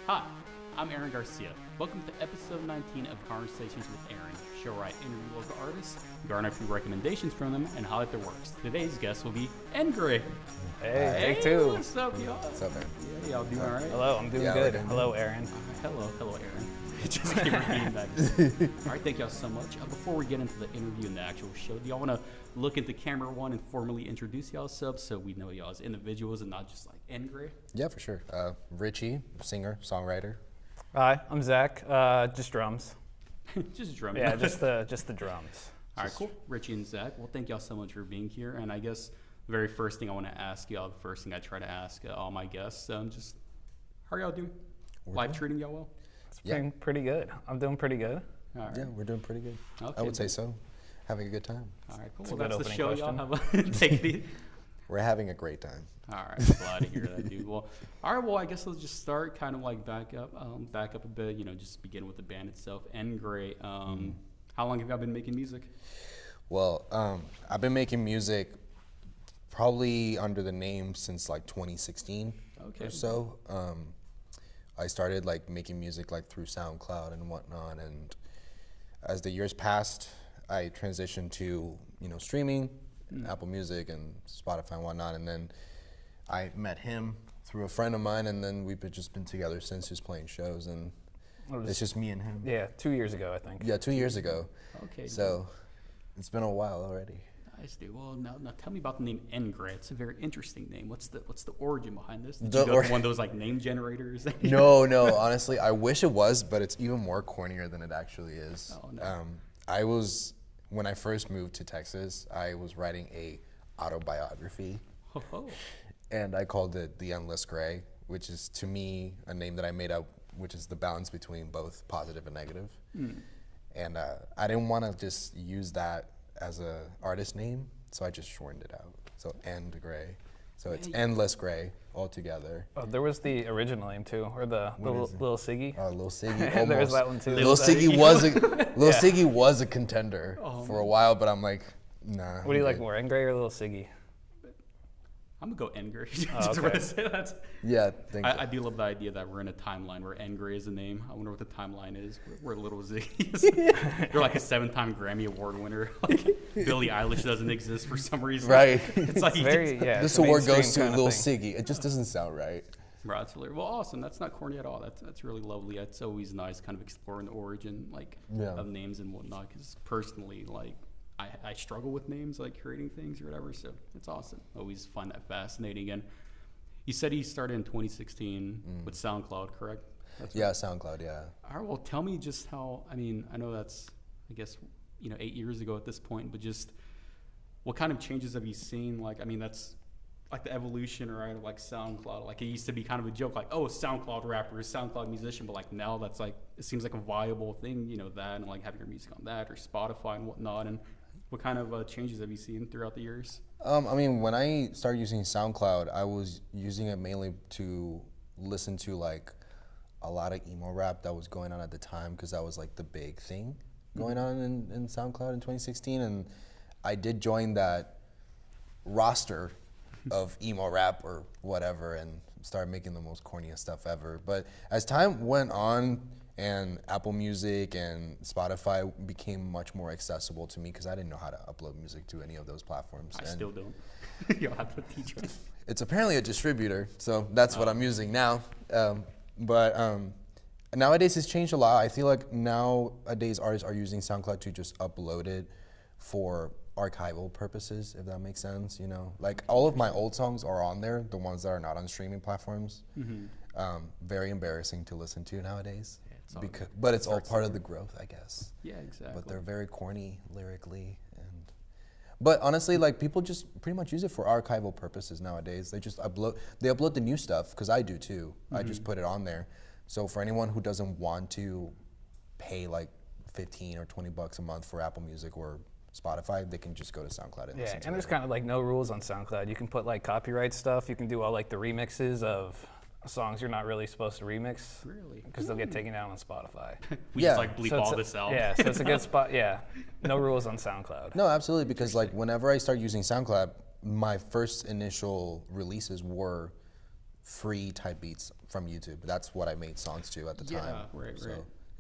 Hi, I'm Aaron Garcia. Welcome to episode 19 of Conversations with Aaron, a show where I interview local artists, garner a few recommendations from them, and highlight their works. Today's guest will be Endgray. Hey, take two. What's up, y'all? What's up, man? Yeah, y'all doing all right? Hello, I'm doing good. Hello, Aaron. Hello, Aaron. Just keep repeating that. All right, thank y'all so much. Before we get into the interview and the actual show, do y'all want to look into camera one and formally introduce y'all subs so we know y'all as individuals and not just like Endgray? Yeah, for sure. Richie, singer, songwriter. Hi, I'm Zach. Just drums. Just drumming. Yeah, just the drums. All right, cool. Richie and Zach, well, thank y'all so much for being here. And I guess the very first thing I want to ask y'all, the first thing I try to ask all my guests, just how are y'all doing? Life treating y'all well? It's pretty good. I'm doing pretty good. All right. Yeah, we're doing pretty good. Okay, I would say so. Having a good time. All right, cool. That's a Well, good that's the show, opening y'all. Take it easy. We're having a great time. All right, glad to hear that, dude. Well, all right. Well, I guess let's just start kind of like back up a bit. Just begin with the band itself. Endgray. How long have y'all been making music? Well, I've been making music probably under the name since like 2016 or so. I started like making music like through SoundCloud and whatnot, and as the years passed, I transitioned to streaming, Apple Music and Spotify and whatnot, and then I met him through a friend of mine, and then we've just been together since, just playing shows, and it's just me and him. Yeah, 2 years ago, I think. Yeah, 2 years ago. Okay. So it's been a while already. Nice, dude. Well, now tell me about the name Endgray. It's a very interesting name. What's the origin behind this? Did you go to one of those like name generators? No. Honestly, I wish it was, but it's even more cornier than it actually is. Oh, no. When I first moved to Texas, I was writing a autobiography, and I called it The Endless Gray, which is to me a name that I made up, which is the balance between both positive and negative. And I didn't want to just use that as a artist name, so I just shortened it out. So Endgray. So it's Endless Gray altogether. Oh, there was the original name too, or the Little Siggy. Oh, Lil Siggy. Almost. There's that one too. Lil Siggy was a contender for a while, but I'm like, nah. What do you like more, Endgray or Little Siggy? I'm gonna go Endgray. Yeah, I do love the idea that we're in a timeline where Endgray is the name. I wonder what the timeline is. Where Little Ziggy is. You're like a 7-time Grammy Award winner. Like Billie Eilish doesn't exist for some reason. Right. It's like this award goes to Lil Siggy. It just doesn't sound right. Right, it's hilarious. Well, awesome. That's not corny at all. That's really lovely. It's always nice kind of exploring the origin of names and whatnot. Because personally, I struggle with names, like creating things or whatever, so it's awesome. Always find that fascinating. And you said you started in 2016 with SoundCloud, correct? SoundCloud, yeah. All right, well, tell me just how, I know that's, I guess, 8 years ago at this point, but just what kind of changes have you seen? That's like the evolution, right, like SoundCloud. Like it used to be kind of a joke, like, oh, SoundCloud rapper, SoundCloud musician, but like now that's like, it seems like a viable thing, that, and like having your music on that or Spotify and whatnot. And what kind of changes have you seen throughout the years? When I started using SoundCloud, I was using it mainly to listen to like a lot of emo rap that was going on at the time, because that was like the big thing going on in SoundCloud in 2016. And I did join that roster of emo rap or whatever and started making the most corniest stuff ever. But as time went on, and Apple Music and Spotify became much more accessible to me, because I didn't know how to upload music to any of those platforms. I still don't. You'll have to teach me. It's apparently a distributor, so that's what I'm using now. But nowadays it's changed a lot. I feel like nowadays artists are using SoundCloud to just upload it for archival purposes, if that makes sense. Like all of my old songs are on there, the ones that are not on streaming platforms. Very embarrassing to listen to nowadays. But it's all part of the growth, I guess. Yeah, exactly. But they're very corny lyrically, but honestly, like people just pretty much use it for archival purposes nowadays. They just upload the new stuff, because I do too. I just put it on there. So for anyone who doesn't want to pay like $15 or $20 a month for Apple Music or Spotify, they can just go to SoundCloud and listen to it. And there's kind of like no rules on SoundCloud. You can put like copyright stuff. You can do all like the remixes of songs you're not really supposed to remix. Really? Because they'll get taken down on Spotify. We just like bleep all this out. Yeah, so it's a good spot. Yeah, no rules on SoundCloud. No, absolutely, because like whenever I start using SoundCloud, my first initial releases were free type beats from YouTube. That's what I made songs to at the time. Yeah, right.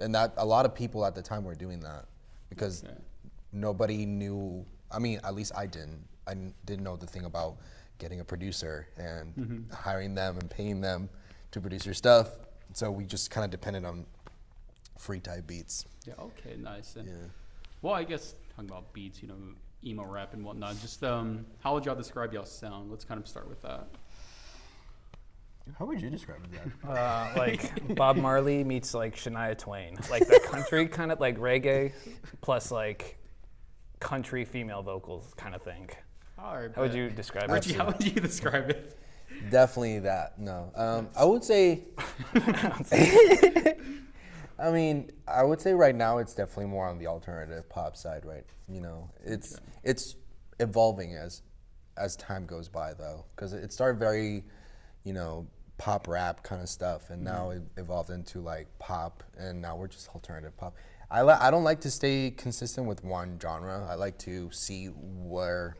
And that a lot of people at the time were doing that because Okay. nobody knew. I mean, at least I didn't. Didn't know the thing about getting a producer and hiring them and paying them to produce your stuff. So we just kind of depended on free type beats. Yeah. Okay. Nice. And, Yeah. well, I guess talking about beats, you know, emo rap and whatnot. Just how would y'all describe y'all's sound? Let's kind of start with that. How would you describe that? Like Bob Marley meets like Shania Twain, like the country kind of like reggae, plus like country female vocals kind of thing. All right. How would you describe Richie, it? how would you describe it? Definitely that. No, I would say. I mean, I would say right now it's definitely more on the alternative pop side, right? You know, it's evolving as time goes by, though, because it started very, you know, pop rap kind of stuff, and now it evolved into like pop, and now we're just alternative pop. I don't like to stay consistent with one genre. I like to see where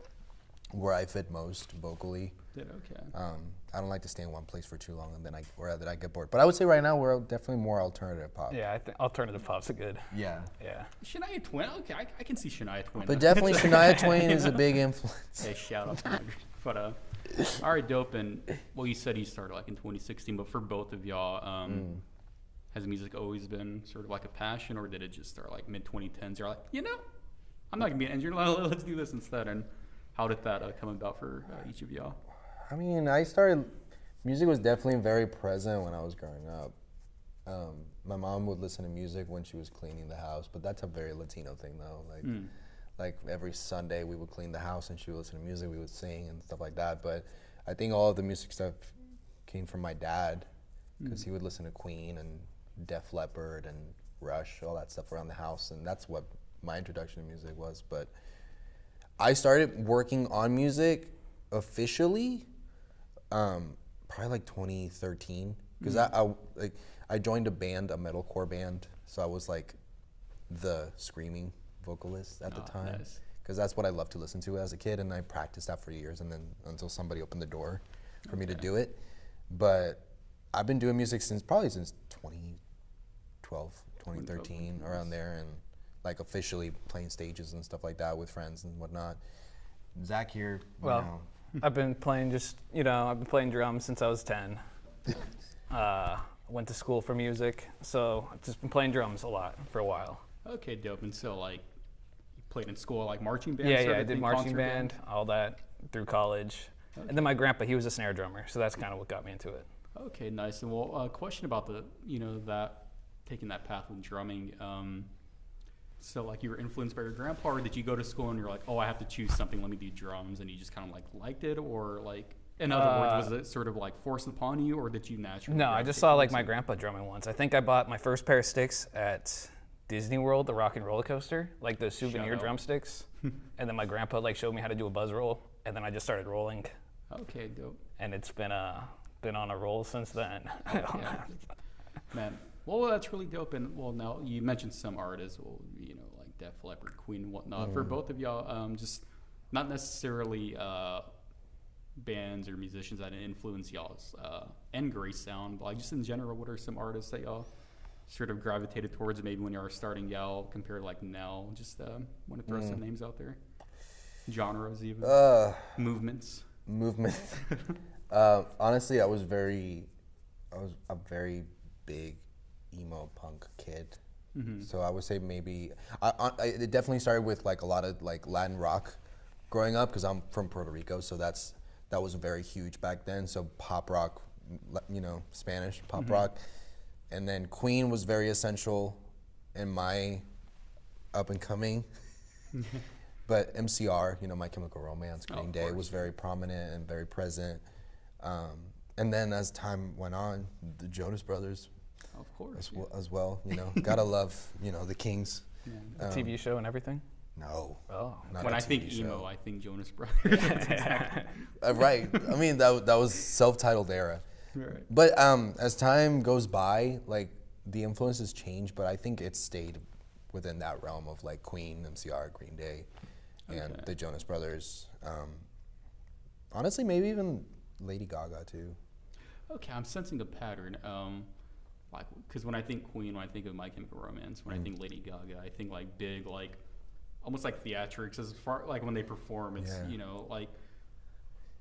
I fit most vocally. Okay. I don't like to stay in one place for too long, and then I get bored. But I would say right now we're definitely more alternative pop. Yeah, I think alternative pop's a good. Yeah. Yeah. Shania Twain. Okay, I can see Shania Twain. But definitely Shania Twain is a big influence. Hey, shout out to her. But all right, dope. And well, you said you started like in 2016, but for both of y'all, has music always been sort of like a passion, or did it just start like mid 2010s? You're like, you know, I'm not gonna be an engineer. Let's do this instead. And how did that come about for each of y'all? I mean, music was definitely very present when I was growing up. My mom would listen to music when she was cleaning the house, but that's a very Latino thing, though. Like every Sunday we would clean the house and she would listen to music, we would sing and stuff like that. But I think all of the music stuff came from my dad, because he would listen to Queen and Def Leppard and Rush, all that stuff around the house, and that's what my introduction to music was. But I started working on music officially probably like 2013, because I joined a metalcore band, so I was like the screaming vocalist at the time, because that's what I loved to listen to as a kid, and I practiced that for years, and then until somebody opened the door for me to do it. But I've been doing music since 2012, 2013, around there, and like officially playing stages and stuff like that with friends and whatnot. Zach here, Well, you know, I've been playing I've been playing drums since I was 10. Went to school for music, so I've just been playing drums a lot for a while. Okay, dope. And so like, you played in school, like marching band? Yeah, sort yeah, of I did thing, marching concert band, all that through college. Okay. And then my grandpa, he was a snare drummer, so that's kind of what got me into it. Okay, nice. And well, a question about that taking that path with drumming. So like, you were influenced by your grandpa, or did you go to school and you're like, oh, I have to choose something, let me do drums, and you just kind of like liked it, or like, in other words, was it sort of like forced upon you, or did you naturally? No, I just saw like my grandpa drumming once. I think I bought my first pair of sticks at Disney World, the Rock and Roller Coaster, like the souvenir out. drumsticks. And then my grandpa like showed me how to do a buzz roll, and then I just started rolling, Okay, dope. and it's been on a roll since then. Yeah. Man, well, that's really dope. And well, now you mentioned some artists, well, like Def Leppard, Queen, and whatnot. For both of y'all, just not necessarily bands or musicians that influence y'all's Endgray sound, but like just in general, what are some artists that y'all sort of gravitated towards maybe when you were starting out compared to like now? Just want to throw some names out there. Genres even. Movements. Honestly, I was a very big emo punk kid. So I would say maybe it definitely started with like a lot of like Latin rock growing up, because I'm from Puerto Rico, so that was very huge back then. So pop rock, Spanish pop rock, and then Queen was very essential in my up and coming. But MCR, My Chemical Romance, Green Day was very prominent and very present. And then as time went on, the Jonas Brothers, Of course. as well. Gotta love, the Kings. Yeah. TV show and everything. No. Oh. not When a I think TV emo, show. I think Jonas Brothers. Exactly. Right. I mean, that was self-titled era. Right. But as time goes by, like the influences change, but I think it stayed within that realm of like Queen, MCR, Green Day, and the Jonas Brothers. Honestly, maybe even Lady Gaga too. Okay, I'm sensing a pattern. Like, because when I think Queen, when I think of My Chemical Romance, when I think Lady Gaga, I think like big, like almost like theatrics. As far like when they perform, it's Yeah. you know like.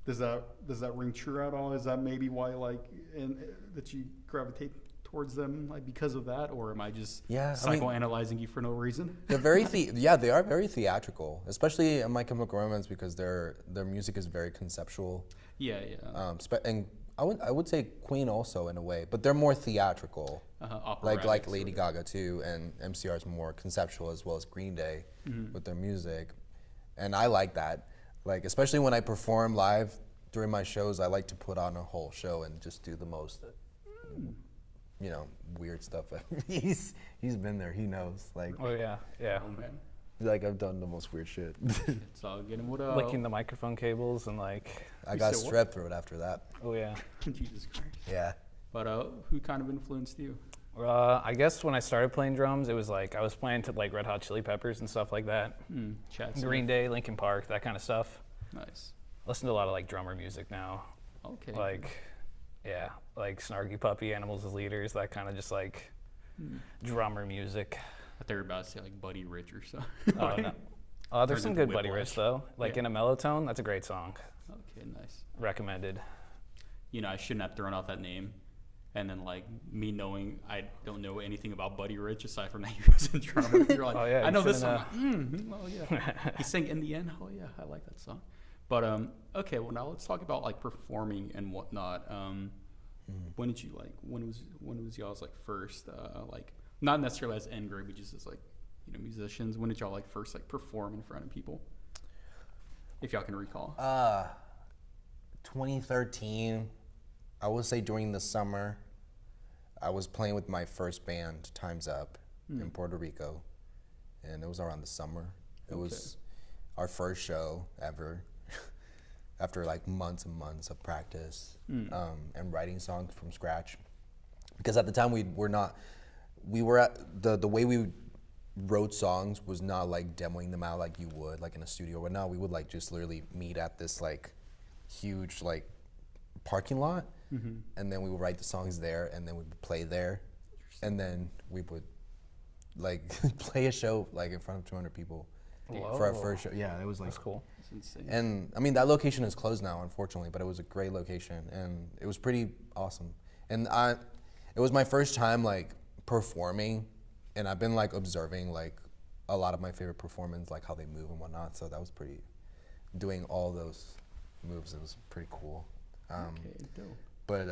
Does that ring true at all? Is that maybe why like that you gravitate towards them like because of that, or am I just Yeah, I mean- psychoanalyzing you for no reason? They're very they are very theatrical, especially in My Chemical Romance because their music is very conceptual. Yeah. And I would say Queen also in a way, but they're more theatrical. Like Operatic, Lady sort of. Gaga too, and MCR is more conceptual as well as Green Day with their music, and I like that. Like especially when I perform live during my shows, I like to put on a whole show and just do the most, weird stuff. he's been there, he knows. Like Oh yeah, yeah. Oh man, I've done the most weird shit. it's all getting what Licking the microphone cables and like, I You got said what? strep throat after that. oh yeah. Jesus Christ. Yeah. But who kind of influenced you? I guess when I started playing drums, it was like I was playing to like Red Hot Chili Peppers and stuff like that. Chad Green Day, Linkin Park, that kind of stuff. Nice. Listen to a lot of like drummer music now. Okay. Like, yeah, like Snarky Puppy, Animals as Leaders, that kind of just like drummer music. I thought you were about to say like Buddy Rich or something. Oh no. There's Turns some into good Buddy Whiplash. Rich though. Like Yeah. In a Mellow Tone, that's a great song. Okay, nice. Recommended. You know, I shouldn't have thrown out that name. And then, like, me knowing I don't know anything about Buddy Rich aside from that he was in drummer. You're like, Oh, yeah, I you know this song. shouldn't, Oh, yeah. He sang In the End. Oh, yeah, I like that song. But, okay, well, now let's talk about, like, performing and whatnot. When did you, like, when was y'all's, like, first, like, not necessarily as Endgray, but just as, like, you know, musicians. When did y'all, like, first, like, perform in front of people? If y'all can recall. 2013, I would say during the summer, I was playing with my first band, Time's Up, in Puerto Rico, and it was around the summer. It was our first show ever, after like months and months of practice and writing songs from scratch. Because at the time we were at the way we wrote songs was not like demoing them out like you would like in a studio. But now we would like just literally meet at this like huge like parking lot, and then we would write the songs there, and then we would play there, and then we would like play a show like in front of 200 people for our first show. Yeah, it was like That's cool. It's insane. And I mean that location is closed now, unfortunately, but it was a great location, and it was pretty awesome. And it was my first time like performing, and I've been like observing like a lot of my favorite performers, like how they move and whatnot. So that was pretty. Doing all those moves, it was pretty cool. Okay, dope. But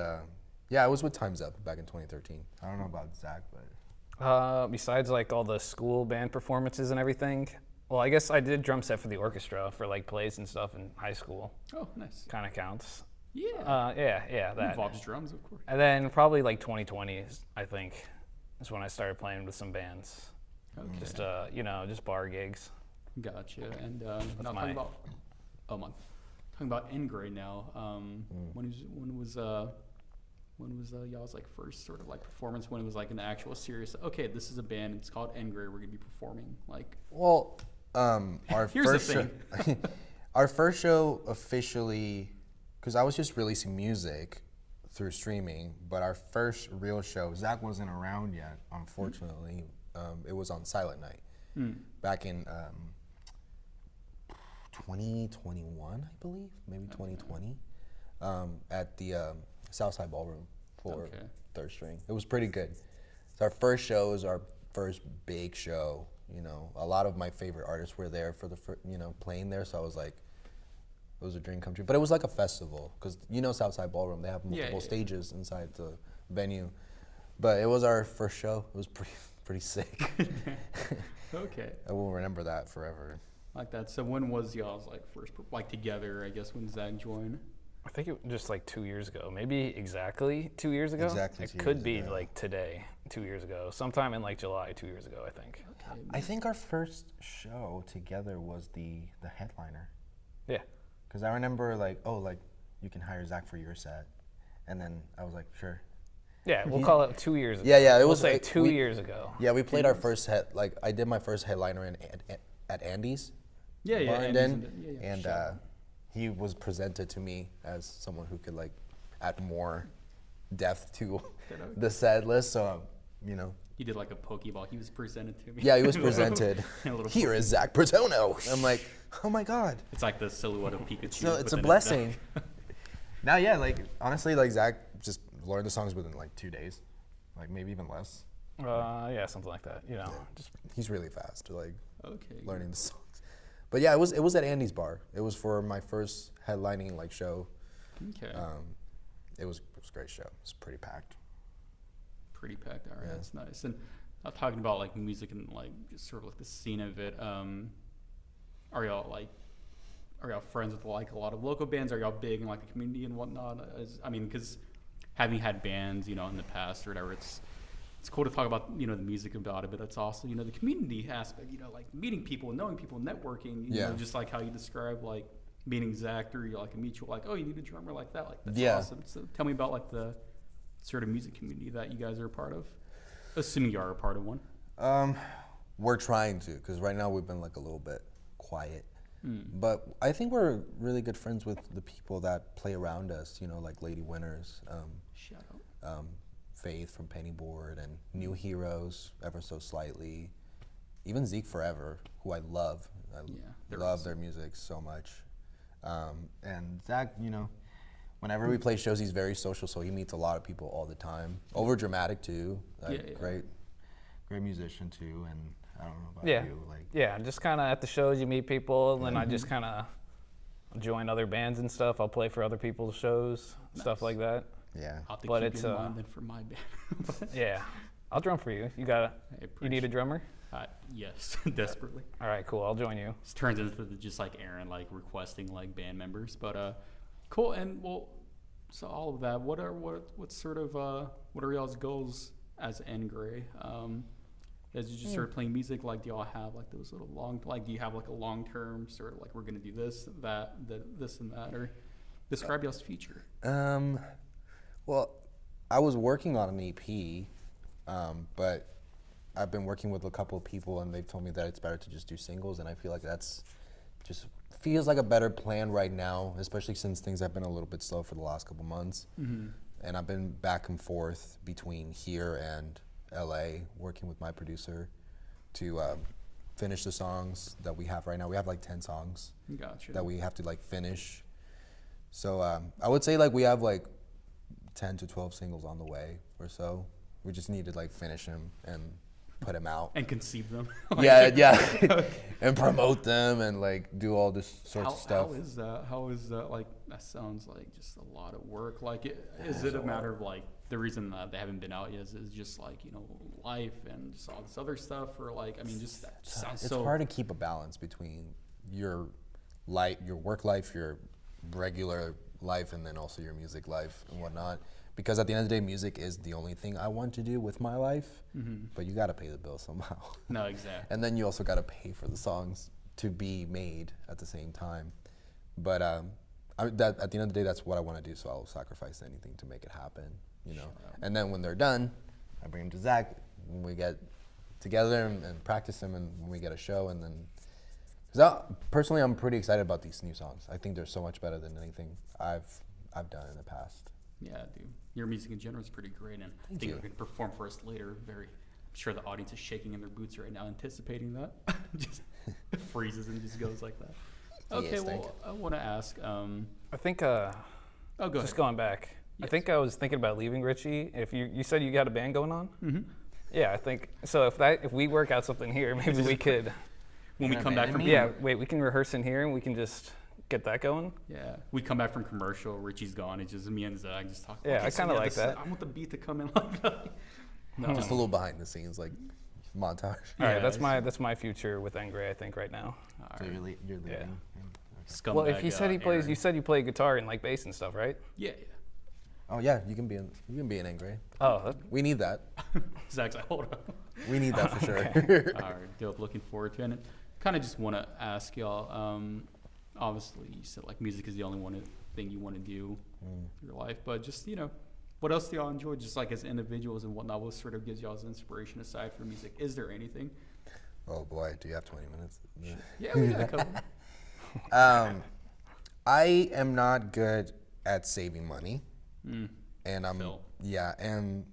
yeah, I was with Time's Up back in 2013. I don't know about Zach, but Besides like all the school band performances and everything, well, I guess I did drum set for the orchestra for like plays and stuff in high school. Oh, nice. Kind of counts. Yeah. Yeah, that. Involves drums, of course. And then probably like 2020, I think, is when I started playing with some bands. Okay. Just just bar gigs. Gotcha. And now my- talking about talking about Endgray now. When was y'all's like first sort of like performance when it was like an actual serious? Okay, this is a band. It's called Endgray. We're gonna be performing. Like, well, our Here's the first show, our first show officially, because I was just releasing music through streaming, but our first real show, Zach wasn't around yet, unfortunately. It was on Silent Night back in 2021, I believe, maybe 2020, at the Southside Ballroom for third string. It was pretty good. It's our first show, is our first big show. You know, a lot of my favorite artists were there for the playing there, so I was like, it was a dream come true. But it was like a festival, because Southside Ballroom, they have multiple stages inside the venue. But it was our first show. It was pretty sick. okay, I will remember that forever. like that. So when was y'all's like first like together? I guess when Zach joined. I think it was just like 2 years ago, maybe exactly 2 years ago. Exactly It 2 could years be ago. like today, 2 years ago, sometime in like July 2 years ago, I think. Okay. I think our first show together was the headliner. Yeah. Because I remember like, oh, like you can hire Zach for your set. And then I was like, sure. Yeah, we'll call it 2 years ago. Yeah, it We'll was say like, 2 years ago. Yeah, we played our first like I did my first headliner at Andy's. Yeah, bar and Andy's then, and and he was presented to me as someone who could like add more deaf to the set list. So, you know. He did like a Pokeball. He was presented to me. Yeah, he was presented. Here is Zach Paterno. I'm like, oh my God. It's like the silhouette of Pikachu. So it's a blessing. Now, yeah, like honestly, like Zach just learned the songs within like 2 days, like maybe even less. Yeah, something like that. You know, just He's really fast, like learning the songs. But yeah, it was at Andy's bar. It was for my first headlining like show. Okay. It was a great show. It was pretty packed. Pretty packed. All right, Yeah. that's nice. And talking about like music and like just sort of like the scene of it. Are y'all friends with like a lot of local bands? Are y'all big in like the community and whatnot? Because having had bands, you know, in the past or whatever, it's cool to talk about, you know, the music about it, but it's also, you know, the community aspect, you know, like meeting people, knowing people, networking, you know, just like how you describe like meeting Zach or like a mutual, like, oh, you need a drummer like that. Like, that's awesome. So tell me about like the sort of music community that you guys are a part of, assuming you are a part of one. We're trying to, because right now we've been like a little bit quiet. But I think we're really good friends with the people that play around us, you know, like Lady Winners, Shout out. Faith from Pennyboard, and New Heroes, ever so slightly. Even Zeke Forever, who I love. I love their music so much. And Zach, you know, whenever we play shows, he's very social, so he meets a lot of people all the time. Over dramatic too. Like, great musician too. And I don't know about you. Like, just kind of at the shows you meet people, and then I just kind of join other bands and stuff. I'll play for other people's shows, stuff like that. Yeah. I'll have to keep you in mind then for my band. Yeah, I'll drum for you. You need a drummer? Yes, desperately. All right, cool. I'll join you. This turns into just like Aaron like requesting like band members, but cool. And well, so all of that. What are y'all's goals as Endgray? As you just start playing music, like do y'all have like those little do you have like a long term sort of like we're gonna do this, that, this and that, or describe y'all's future? Well, I was working on an EP, but I've been working with a couple of people, and they've told me that it's better to just do singles, and I feel like that's just feels like a better plan right now, especially since things have been a little bit slow for the last couple months. And I've been back and forth between here and LA working with my producer to finish the songs that we have right now. We have like 10 songs that we have to like finish. So I would say like we have like 10 to 12 singles on the way or so. We just need to like finish them and put them out and conceive them. And promote them and like do all this sorts of stuff. How is that? Like that sounds like just a lot of work. Like is it a matter of like the reason that they haven't been out yet is just like, you know, life and just all this other stuff, or like, I mean, just that sounds it's hard to keep a balance between your life, your work life, your regular life, and then also your music life and whatnot. Because at the end of the day, music is the only thing I want to do with my life. But you got to pay the bill somehow. No, exactly. And then you also got to pay for the songs to be made at the same time. But at the end of the day, that's what I want to do. So I'll sacrifice anything to make it happen, you know. And then when they're done, I bring them to Zach. When we get together and practice them, and when we get a show, and then. Personally, I'm pretty excited about these new songs. I think they're so much better than anything I've done in the past. Yeah, dude. Your music in general is pretty great, and I think you're going to perform for us later. I'm sure the audience is shaking in their boots right now, anticipating that. Just freezes and just goes like that. Okay, well, I want to ask. I think. Go just ahead. going back. Yes. I think I was thinking about leaving Richie. If you said you got a band going on. Yeah, I think so. If we work out something here, maybe we could. When we come back from we can rehearse in here and we can just get that going. Yeah, we come back from commercial. Richie's gone. It's just me and Zach just talking. Yeah, I kind of like that. I want the beat to come in like that. No. Just a little behind the scenes, like montage. All right, that's my future with Endgray, I think, right now. So you're leaving. Yeah. Scumbag, well, if he said he plays, Aaron. you said you play guitar and like bass and stuff, right? Yeah. Oh yeah, you can be in Endgray. Oh, we need that. Zach's like, hold up. We need that for sure. All right, dope. Looking forward to it. And kind of just want to ask y'all. Obviously, you said like music is the only thing you want to do in your life, but just what else do y'all enjoy? Just like as individuals and whatnot, what sort of gives y'all inspiration aside from music? Is there anything? Oh boy, do you have 20 minutes? Yeah, we got a couple. I am not good at saving money. and Film. and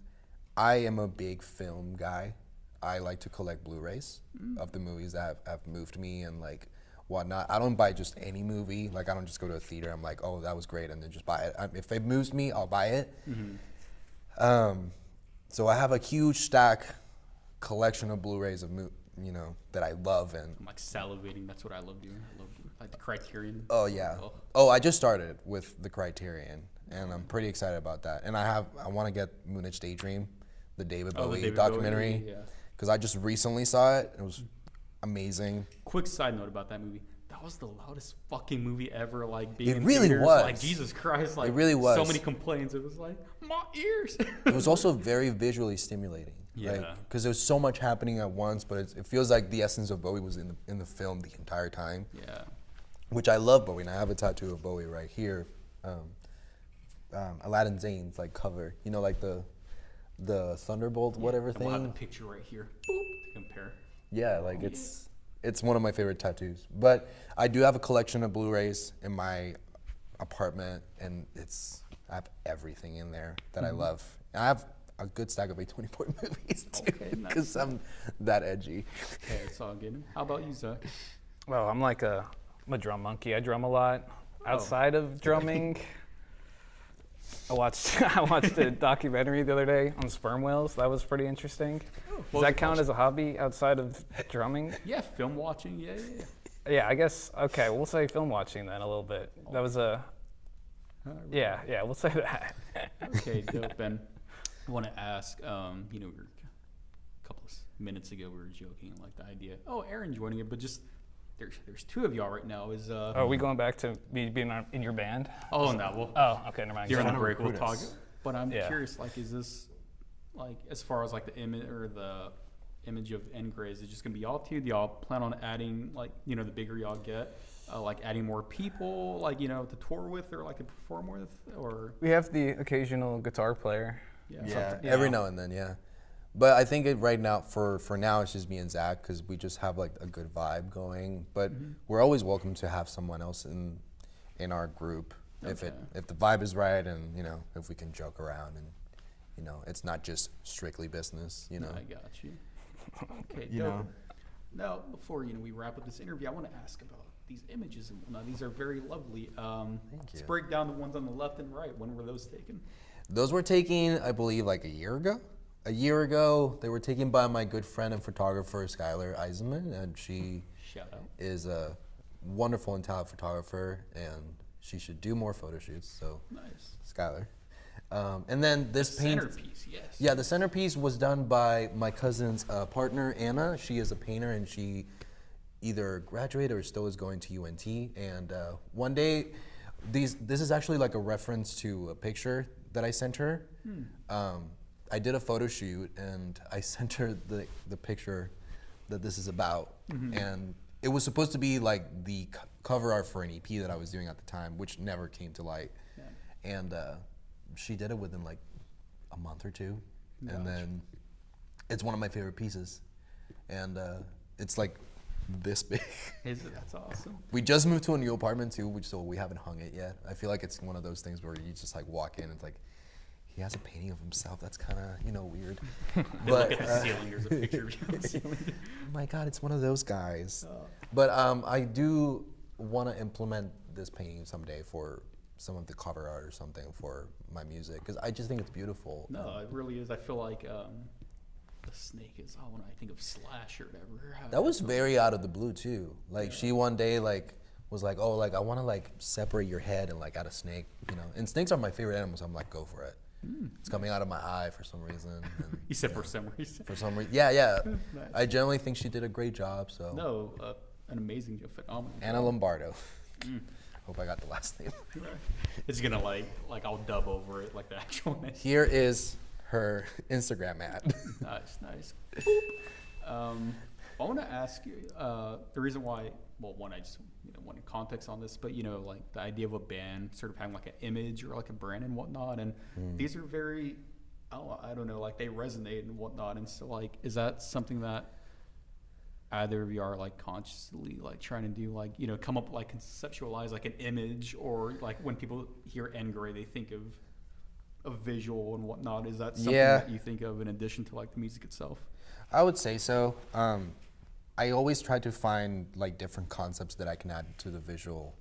I am a big film guy. I like to collect Blu-rays of the movies that have moved me and like whatnot. I don't buy just any movie. Like I don't just go to a theater. I'm like, oh, that was great, and then just buy it. If it moves me, I'll buy it. So I have a huge stack collection of Blu-rays of that I love, and I'm like salivating. That's what I love doing. I love like the Criterion. oh yeah. Oh, I just started with the Criterion, and I'm pretty excited about that. And I want to get Moonage Daydream, the David Bowie David documentary, Bowie, yeah. because I just recently saw it. It was amazing. Quick side note about that movie. That was the loudest fucking movie ever. Like being It in really theaters. was. Like Jesus Christ. Like It really was. So many complaints. It was like my ears. It was also very visually stimulating. Yeah. Because there was so much happening at once, but it feels like the essence of Bowie was in the film the entire time. Yeah. Which I love Bowie, and I have a tattoo of Bowie right here. Aladdin Zane's like cover, like the Thunderbolt whatever And we'll have the thing. picture right here. Boop, to compare. Yeah, like it's one of my favorite tattoos. But I do have a collection of Blu-rays in my apartment, and I have everything in there that I love. And I have a good stack of A24 movies too, Okay, nice. because I'm that edgy. Okay, it's all good. How about you, Zach? Well, I'm a drum monkey. I drum a lot. Outside of drumming, I watched a documentary the other day on sperm whales. That was pretty interesting. Does that count as a hobby outside of drumming? Yeah, film watching. Yeah. Yeah, I guess. Okay, we'll say film watching then a little bit. That was yeah, we'll say that. Okay, dope. And I want to ask, we were a couple of minutes ago we were joking like the idea. Oh, Aaron joining it, but just there's two of y'all right now. Are we going back to me being in your band? Oh no, well, Oh, okay, never mind. during the to break we'll recruit talk. us. But I'm Yeah. curious, like, is this like as far as like the image or the image of Endgray, is it just gonna be y'all two? Do y'all plan on adding like the bigger y'all get, like adding more people, like to tour with or like to perform with, or We have the occasional guitar player. Yeah, you every know. now and then, yeah. But I think right now, for now, it's just me and Zach because we just have like a good vibe going. But we're always welcome to have someone else in our group if the vibe is right, and if we can joke around, and it's not just strictly business. I got you. Okay, You dope. know. Now, before we wrap up this interview, I want to ask about these images and whatnot. These are very lovely. Let's you. break down the ones on the left and right. When were those taken? Those were taken, I believe, like a year ago. A year ago, they were taken by my good friend and photographer, Skylar Eisenman, and she Shout out. is a wonderful and talented photographer, and she should do more photo shoots. So, Nice. Skylar. And then this paint. Centerpiece, yes. Yeah, the centerpiece was done by my cousin's partner, Anna. She is a painter, and she either graduated or still is going to UNT. And one day, this is actually like a reference to a picture that I sent her. I did a photo shoot, and I sent her the picture that this is about. And it was supposed to be like the cover art for an EP that I was doing at the time, which never came to light. Yeah. And she did it within like a month or two. Gotcha. And then it's one of my favorite pieces. And it's like this big. Is it? That's awesome. We just moved to a new apartment too, so we haven't hung it yet. I feel like it's one of those things where you just like walk in and it's like, he has a painting of himself. That's kind of, weird. They But look at the ceiling. There's a picture of you on the ceiling. oh my God, it's one of those guys. Oh. But I do want to implement this painting someday for some of the cover art or something for my music, because I just think it's beautiful. No, it really is. I feel like the snake is when I think of Slash or whatever. That was very out of the blue too. Like she one day was like, oh, like I want to separate your head and add a snake, And snakes are my favorite animals. So I'm like, go for it. It's coming out of my eye for some reason. And, You said for some reason. For some reason, yeah. Nice. I generally think she did a great job. So No, an amazing, phenomenal. Anna Lombardo. Hope I got the last name. Right. It's gonna I'll dub over it like the actual name. Here is her Instagram ad. Nice. I want to ask you the reason why. Well, one, I just want context on this, but the idea of a band sort of having an image or a brand and whatnot, and these are very, I don't know, they resonate and whatnot, and so is that something that either of you are consciously trying to do, come up conceptualize an image, or when people hear Endgray they think of a visual and whatnot? Is that something Yeah. that you think of in addition to like the music itself? I would say so. I always try to find like different concepts that I can add to the visual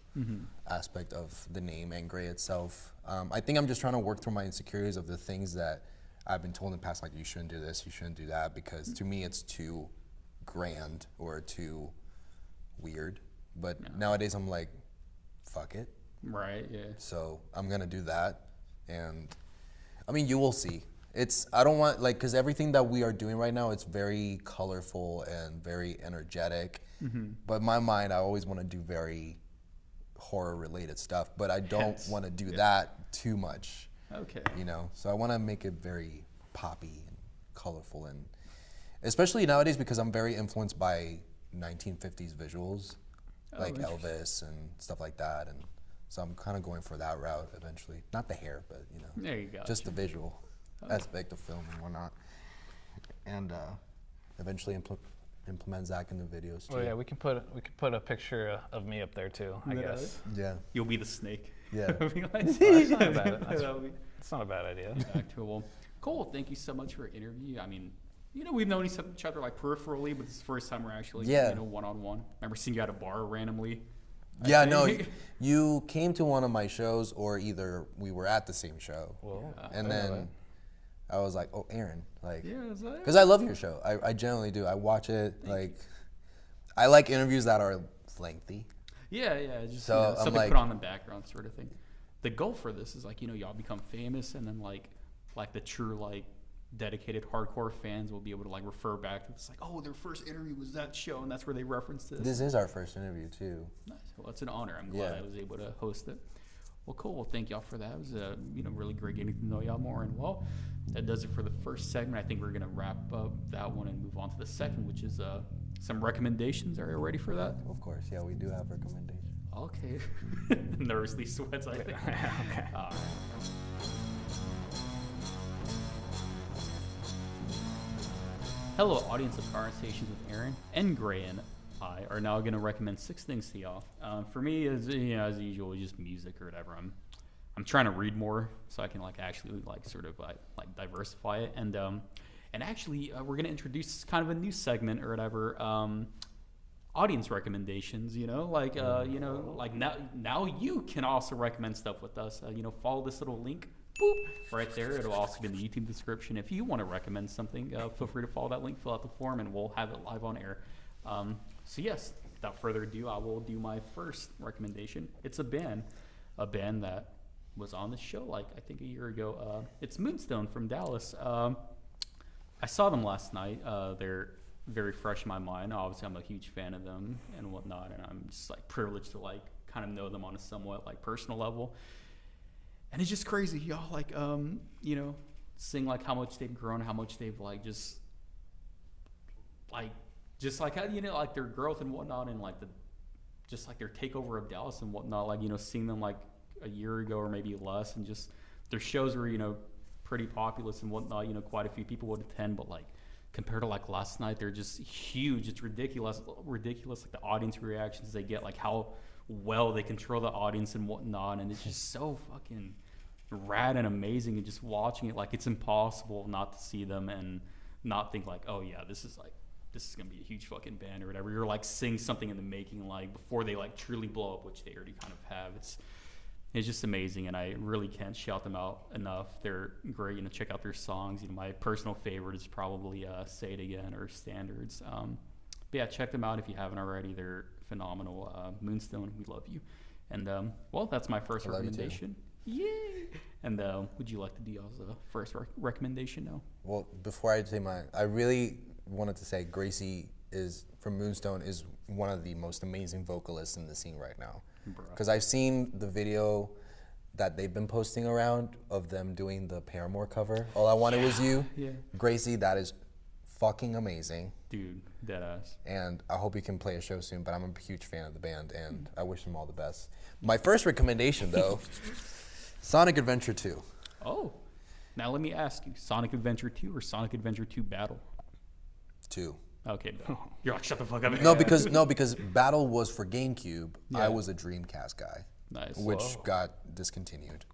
aspect of the name Endgray itself. I think I'm just trying to work through my insecurities of the things that I've been told in the past, like you shouldn't do this, you shouldn't do that, because to me it's too grand or too weird. But nowadays I'm like, fuck it. Right. Yeah. So I'm gonna do that, and I mean, you will see. I don't want, like, because everything that we are doing right now, it's very colorful and very energetic. But in my mind, I always want to do very horror-related stuff, but I don't want to do that too much. Okay. You know, so I want to make it very poppy and colorful, and especially nowadays because I'm very influenced by 1950s visuals, like Elvis and stuff like that, and so I'm kind of going for that route eventually. Not the hair, but you know, There you go. just the visual aspect of film and whatnot, and eventually implement Zach in the videos too. Well, yeah, we can put a picture of me up there too, I guess. Yeah. You'll be the snake. Yeah. That's not a bad. That's not a bad idea. Well, cool. Thank you so much for your interview. I mean, you know, we've known each other like peripherally, but this is the first time we're actually, you know, one-on-one. Remember seeing you at a bar randomly? Yeah, no, you came to one of my shows, or either we were at the same show, and then I was like, "Oh, Aaron," like, because I love your show. I generally do. I watch it. I like interviews that are lengthy. Yeah, just So, you know, I'm something like- put on the background sort of thing. The goal for this is like, you know, y'all become famous, and then like the true like dedicated hardcore fans will be able to like refer back to this, like, oh, their first interview was that show, and that's where they referenced this. This is our first interview too. Nice. Well, it's an honor. I'm glad I was able to host it. Well, cool. Well, thank y'all for that. It was you know, really great getting to know y'all more. And well, that does it for the first segment. I think we're gonna wrap up that one and move on to the second, which is some recommendations. Are you ready for that? Of course, yeah, we do have recommendations. Okay. Nervously sweats, I think. Okay. Hello, audience of Conversations with Aaron. Endgray and I are now going to recommend 6 things to y'all. For me, as usual, just music or whatever. I'm trying to read more so I can like actually like sort of like diversify it. And actually, we're going to introduce kind of a new segment or whatever. Audience recommendations, you know, like now you can also recommend stuff with us. You know, follow this little link. Boop, right there. It'll also be in the YouTube description. If you want to recommend something, feel free to follow that link, fill out the form, and we'll have it live on air. So yes, without further ado, I will do my first recommendation. It's a band that was on the show like I think a year ago. It's Moonstone from Dallas. I saw them last night. They're very fresh in my mind. Obviously, I'm a huge fan of them and whatnot, and I'm just like privileged to like kind of know them on a somewhat like personal level. And it's just crazy, y'all, like, you know, seeing, like, how much they've grown, how much they've, like, just like, how, you know, like, their growth and whatnot, and, like, just, like, their takeover of Dallas and whatnot, like, you know, seeing them, like, a year ago or maybe less, and just their shows were, you know, pretty populous and whatnot, you know, quite a few people would attend, but, like, compared to, like, last night, they're just huge. It's ridiculous, like, the audience reactions they get, like, how well they control the audience and whatnot, and it's just so fucking rad and amazing, and just watching it, like, it's impossible not to see them and not think like, oh yeah, this is gonna be a huge fucking band or whatever. You're like seeing something in the making, like before they like truly blow up, which they already kind of have. It's just amazing, and I really can't shout them out enough. They're great. You know, check out their songs. You know, my personal favorite is probably Say It Again or Standards. But yeah, check them out if you haven't already. They're phenomenal. Moonstone, we love you. And well, that's my first recommendation. Yay! And would you like to do y'all's first recommendation now? Well, before I say mine, I really wanted to say Gracie from Moonstone is one of the most amazing vocalists in the scene right now. Because I've seen the video that they've been posting around of them doing the Paramore cover. All I Wanted Was You. Yeah. Gracie, that is fucking amazing. Dude, deadass. And I hope you can play a show soon, but I'm a huge fan of the band, and I wish them all the best. My first recommendation, though, Sonic Adventure 2. Oh. Now let me ask you, Sonic Adventure 2 or Sonic Adventure 2 Battle? 2. Okay, no. You're like, shut the fuck up. No, because Battle was for GameCube. Yeah. I was a Dreamcast guy. Nice. Which got discontinued,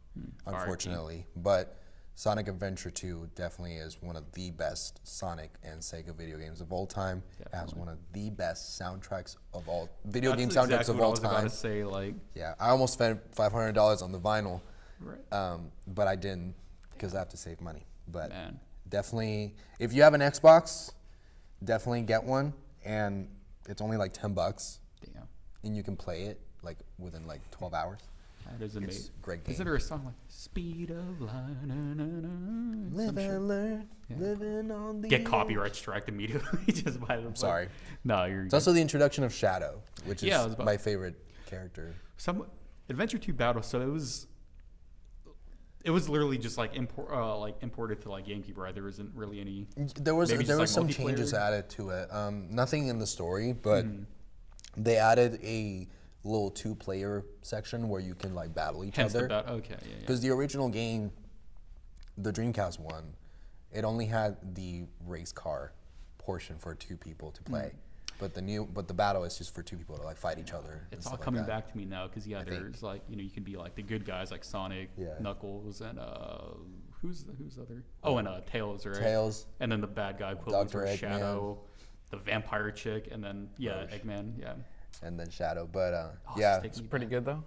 unfortunately. But Sonic Adventure 2 definitely is one of the best Sonic and Sega video games of all time. It has one of the best soundtracks of all video game soundtracks of all time. I was about to say, like, yeah, I almost spent $500 on the vinyl, right. but I didn't because I have to save money. But Man. definitely, if you have an Xbox, definitely get one, and it's only like $10, Damn. and you can play it like within like 12 hours. That is amazing. It's a great game. Is there a song like Speed of Light? Na, na, na, Live some shit? and learn, Yeah. living on the Get edge. copyright striked immediately just by the. Sorry. No, you're. It's also the introduction of Shadow, which Yeah, I is was about- my favorite character. Some Adventure 2 Battle. So it was. It was literally just like imported to like GameCube, right? There wasn't really any. There was Maybe just, like, some changes multiplayer? added to it. Nothing in the story, but they added a little 2-player section where you can like battle each Hence other. okay, yeah. Because the original game, the Dreamcast one, it only had the race car portion for 2 people to play. But the battle is just for 2 people to like fight each other. and It's all stuff like coming that. back to me now because think. there's like you can be like the good guys like Sonic, Yeah. Knuckles, and who's other? Oh, and Tails, right? Tails, And then the bad guy equivalent Dr. for Eggman. Shadow, the vampire chick, and then Roche. Eggman, yeah. and then Shadow. But it's yeah, taking me Pretty back. good though.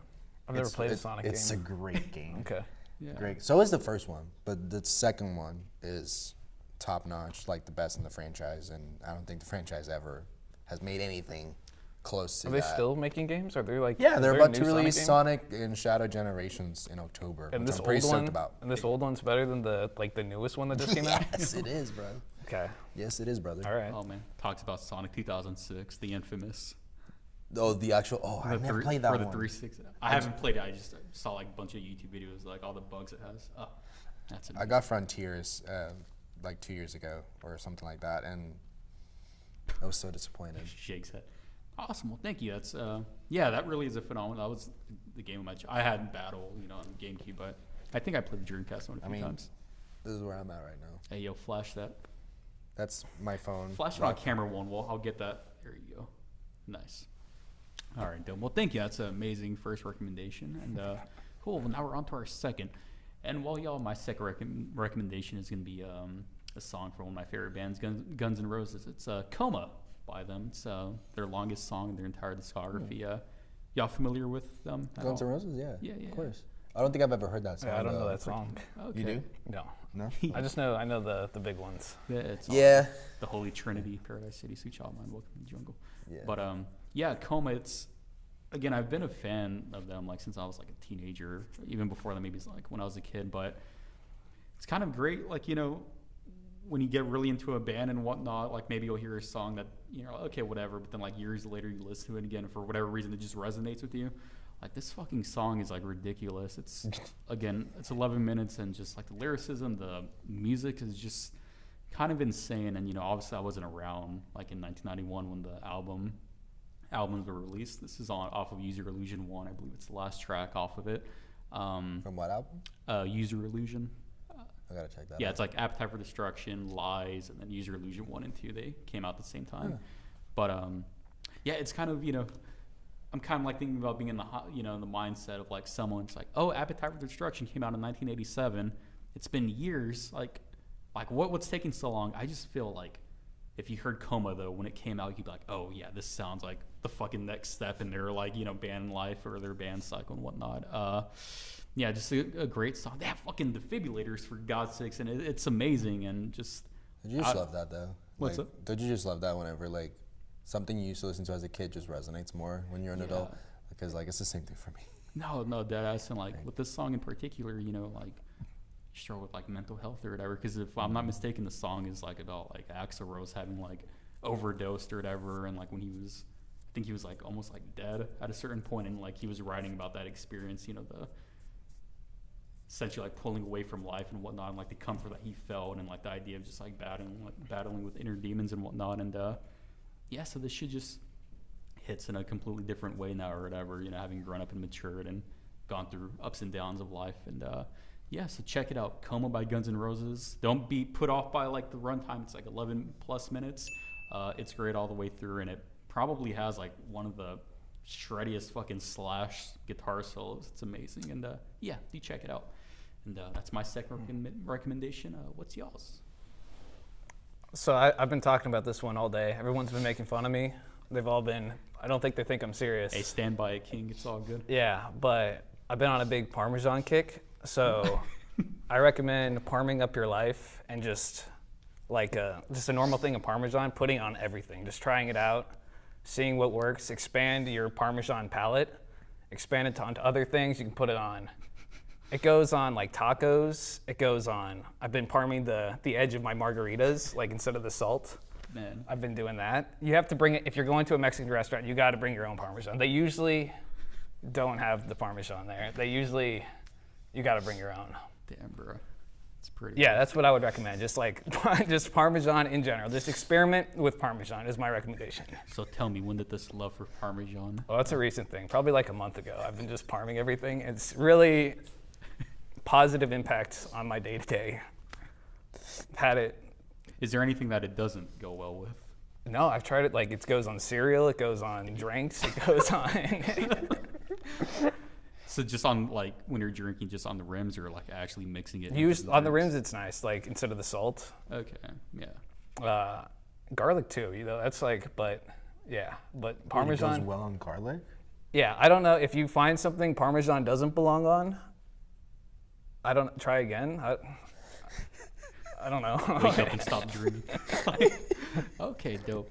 I've never played a Sonic game. It's a great game. Okay. Yeah. Great. So is the first one, but the second one is top notch, like the best in the franchise, and I don't think the franchise ever has made anything close to Are they that. still making games? Are they like? Yeah, is they're there a about to new release game? Sonic and Shadow Generations in October, And which this I'm pretty old stoked one, about. and this old one's better than the newest one that just came out. Yes, it is, bro. Okay. Yes, it is, brother. All right. Oh man, talks about Sonic 2006, the infamous. Oh, the actual. Oh, I never played that for one. the 360. I haven't played it. I just saw like a bunch of YouTube videos, like all the bugs it has. Oh, that's amazing. I got Frontiers like 2 years ago or something like that, and I was so disappointed. Shakes head. Awesome. Well, thank you. That's yeah, that really is a phenomenon. That was the game of my. I had Battle, on GameCube, but I think I played the Dreamcast one a few times. This is where I'm at right now. Hey, yo, flash that. That's my phone. Flash it on camera one. Well, I'll get that. There you go. Nice. All right, Dylan. Well, thank you. That's an amazing first recommendation. And cool. Well, now we're on to our second. And while y'all, my second recommendation is going to be a song from one of my favorite bands, Guns N' Roses. It's Coma by them. It's their longest song in their entire discography. Y'all familiar with them? at Guns all? N' Roses, yeah. Yeah, yeah. Of course. I don't think I've ever heard that song. Yeah, I don't know though. that song. Okay. You do? No. No? I know the big ones. Yeah, it's Yeah. the Holy Trinity, Paradise City, Sweet Child Mine, Welcome to the Jungle. Yeah. But yeah, Coma. It's again, I've been a fan of them like since I was like a teenager, even before that, maybe it's like when I was a kid. But it's kind of great, like when you get really into a band and whatnot. Like maybe you'll hear a song that okay, whatever. But then like years later, you listen to it again, and for whatever reason, it just resonates with you. Like this fucking song is like ridiculous. It's again, it's 11 minutes and just like the lyricism, the music is just kind of insane. And obviously I wasn't around like in 1991 when the albums were released. This is off of User Illusion 1. I believe it's the last track off of it. From what album? User Illusion. I gotta check that Yeah, out. it's like Appetite for Destruction, Lies, and then User Illusion 1 and 2. They came out at the same time. But yeah, it's kind of I'm kind of like thinking about being in the in the mindset of like someone. It's like, oh, Appetite for Destruction came out in 1987. It's been years. Like what's taking so long? I just feel like if you heard Coma though when it came out, you'd be like, oh yeah, this sounds like the fucking next step in their like band life or their band cycle and whatnot. Yeah, just a great song. They have fucking defibrillators for God's sakes, and it's amazing and just. Did you just love that though? What's like, up? Don't you just love that whenever like something you used to listen to as a kid just resonates more when you're an adult? Because like it's the same thing for me. No, deadass. And like with this song in particular, like you struggle with like mental health or whatever. Because if I'm not mistaken, the song is like about like Axl Rose having like overdosed or whatever, and like when I think he was like almost like dead at a certain point, and like he was writing about that experience, the essentially like pulling away from life and whatnot, and like the comfort that he felt, and like the idea of just like battling with inner demons and whatnot, and yeah, so this shit just hits in a completely different way now or whatever, having grown up and matured and gone through ups and downs of life. And yeah, so check it out. Coma by Guns N' Roses. Don't be put off by like the runtime. It's like 11 plus minutes. It's great all the way through, and it probably has like one of the shreddiest fucking Slash guitar solos. It's amazing. And yeah, do check it out. And that's my second recommendation. What's y'all's? So I've been talking about this one all day. Everyone's been making fun of me. They've all been, I don't think they think I'm serious. Hey, stand by it, King. It's all good. Yeah, but I've been on a big Parmesan kick. So I recommend parming up your life and just a normal thing of Parmesan, putting it on everything, just trying it out, seeing what works, expand your Parmesan palette, expand it onto other things. You can put it on. It goes on like tacos. It goes on. I've been parming the edge of my margaritas, like instead of the salt. Man. I've been doing that. You have to bring it, if you're going to a Mexican restaurant, you got to bring your own Parmesan. They usually don't have the Parmesan there. You got to bring your own. Damn, bro. It's pretty. Yeah, that's what I would recommend. Just just Parmesan in general. Just experiment with Parmesan is my recommendation. So tell me, when did this love for Parmesan? Well, that's a recent thing. Probably like a month ago. I've been just parming everything. It's really positive impact on my day-to-day. Had it. Is there anything that it doesn't go well with? No, I've tried it. Like, it goes on cereal. It goes on drinks. It goes on. So just on, like, when you're drinking, just on the rims, or like actually mixing it? On the rims, it's nice. Like, instead of the salt. Okay. Yeah. Garlic too. That's like, but yeah, but Parmesan. It goes well on garlic. Yeah, I don't know if you find something Parmesan doesn't belong on. I don't try again. I don't know. Wake up and stop drinking. Okay, dope.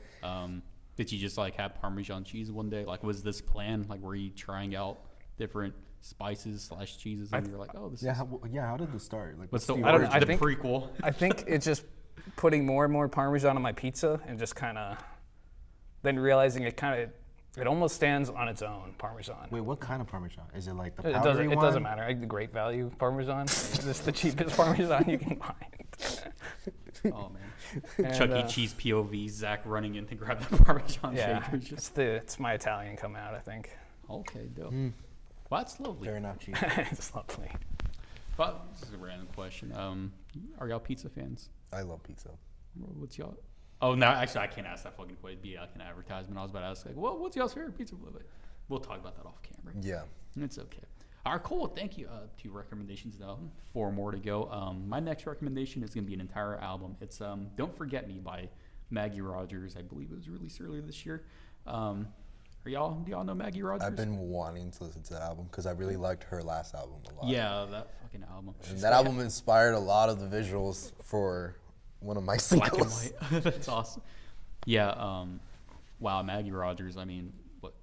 Did you just like have Parmesan cheese one day? Like, was this planned? Like, were you trying out different spices / cheeses, and you're like, oh, this is. How did this start? Like, What's the I don't know, origin? The prequel. I think it's just putting more and more Parmesan on my pizza and just kind of then realizing it almost stands on its own, Parmesan. Wait, what kind of Parmesan? Is it like the It powdery one? It doesn't matter. Like the great value Parmesan. It's the cheapest Parmesan you can find. Oh man. And, Chuck E. Cheese POV, Zach running in to grab the Parmesan Yeah, shakers. it's my Italian coming out, I think. Okay, dope. Well, that's lovely. Fair enough, cheese. It's lovely. But this is a random question. Are y'all pizza fans? I love pizza. What's y'all? Oh no, actually, I can't ask that fucking question. It'd be like an advertisement. I was about to ask, like, what's y'all's favorite pizza flavor? We'll talk about that off camera. Yeah. It's okay. All right, cool. Thank you. 2 recommendations now. 4 more to go. My next recommendation is going to be an entire album. It's "Don't Forget Me" by Maggie Rogers. I believe it was released earlier this year. Do y'all know Maggie Rogers? I've been wanting to listen to that album because I really liked her last album a lot. Yeah, that fucking album. And that album inspired a lot of the visuals for one of my Black and singles. white. That's awesome. Yeah. Wow, Maggie Rogers. I mean, what?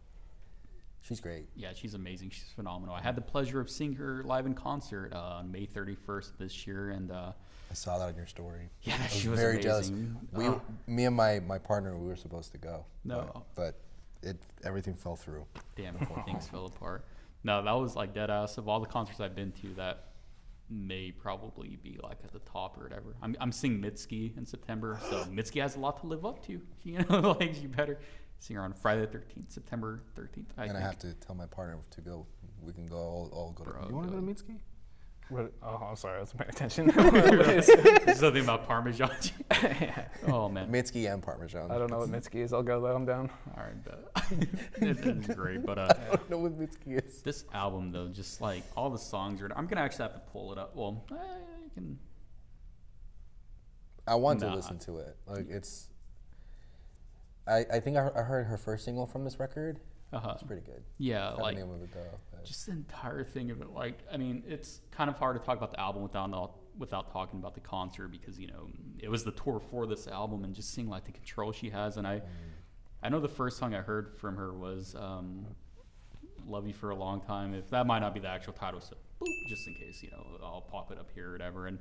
She's great. Yeah, she's amazing. She's phenomenal. I had the pleasure of seeing her live in concert on May 31st this year, and I saw that on your story. yeah, I she was very amazing. jealous. Me and my partner, we were supposed to go. No. But everything fell through. Damn, things fell apart. No, that was like dead ass. Of all the concerts I've been to, that may probably be like at the top or whatever. I'm seeing Mitski in September, so Mitski has a lot to live up to. You know, like you better see her on Friday the 13th, September 13th. I have to tell my partner to go. We can go all go. Bro, You want to go to Mitski? What? Oh, I'm sorry, I wasn't paying attention. Something about Parmesan. Oh man, Mitski and Parmesan. I don't know what Mitski is. I'll go though. I'm down. all right, it's great. But I don't know what Mitski is. this album though, just like all the songs are. I'm gonna actually have to pull it up. Well, you can. I want to listen to it. Like it's. I think I heard her first single from this record. It's pretty good. Yeah, Forgot like the name of it though. just the entire thing of it. Like, I mean, it's kind of hard to talk about the album without talking about the concert because you know it was the tour for this album and just seeing like the control she has. And I know the first song I heard from her was "Love You for a Long Time." If that might not be the actual title, so boop, just in case, you know, I'll pop it up here or whatever. And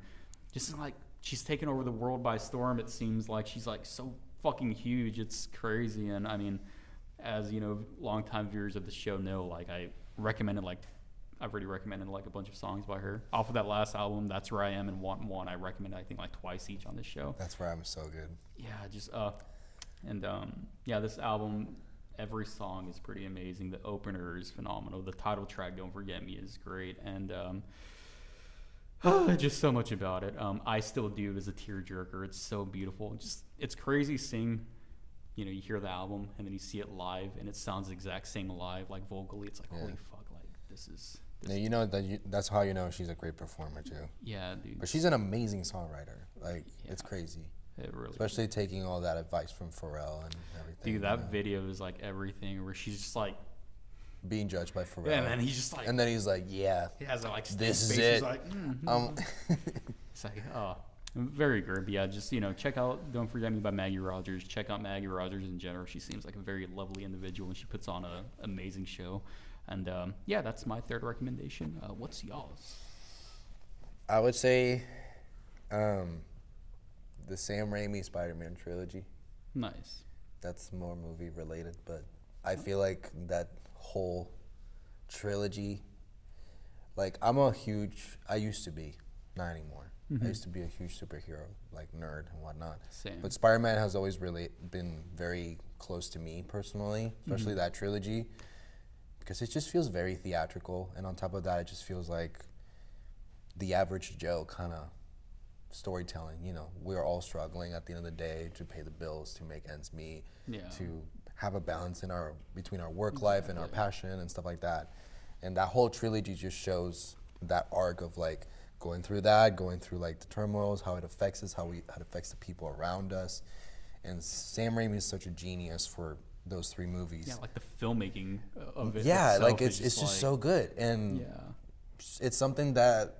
just like she's taken over the world by storm. It seems like she's like so fucking huge. It's crazy. And I mean, as you know, longtime viewers of the show know, like I've already recommended like a bunch of songs by her off of that last album. That's Where I Am and Want One. I recommend I think like twice each on this show. That's Where I'm so good. Yeah, just yeah, this album, every song is pretty amazing. The opener is phenomenal. The title track, Don't Forget Me, is great. And just so much about it. I Still Do is a tearjerker. It's so beautiful. It's crazy seeing, you know, you hear the album and then you see it live and it sounds the exact same live, like vocally. It's like, holy fuck, like this is Yeah, you know that's how you know she's a great performer too. Yeah, dude. But she's an amazing songwriter. Like it's Yeah. crazy. It really Especially taking all that advice from Pharrell and everything. Dude, that you know? video is like everything where she's just like, Being judged by Pharrell. yeah, and then he's just like, And then he's like, yeah, he has that like this is face. it. He's like, it's like, oh, very good. But yeah, just, check out Don't Forget Me by Maggie Rogers. Check out Maggie Rogers in general. She seems like a very lovely individual, and she puts on an amazing show. And yeah, that's my third recommendation. What's y'all's? I would say the Sam Raimi Spider-Man trilogy. Nice. That's more movie related, but I feel like that whole trilogy, like I used to be, not anymore. I used to be a huge superhero, like nerd and whatnot. Same. But Spider-Man has always really been very close to me personally, especially that trilogy, because it just feels very theatrical. And on top of that, it just feels like the average Joe kind of storytelling. We're all struggling at the end of the day to pay the bills, to make ends meet, to have a balance between our work life and our passion and stuff like that. And that whole trilogy just shows that arc of like going through like the turmoils, how it affects us, how it affects the people around us. And Sam Raimi is such a genius for those three movies. Yeah, like the filmmaking of it. Yeah, itself like it's just so good. And it's something that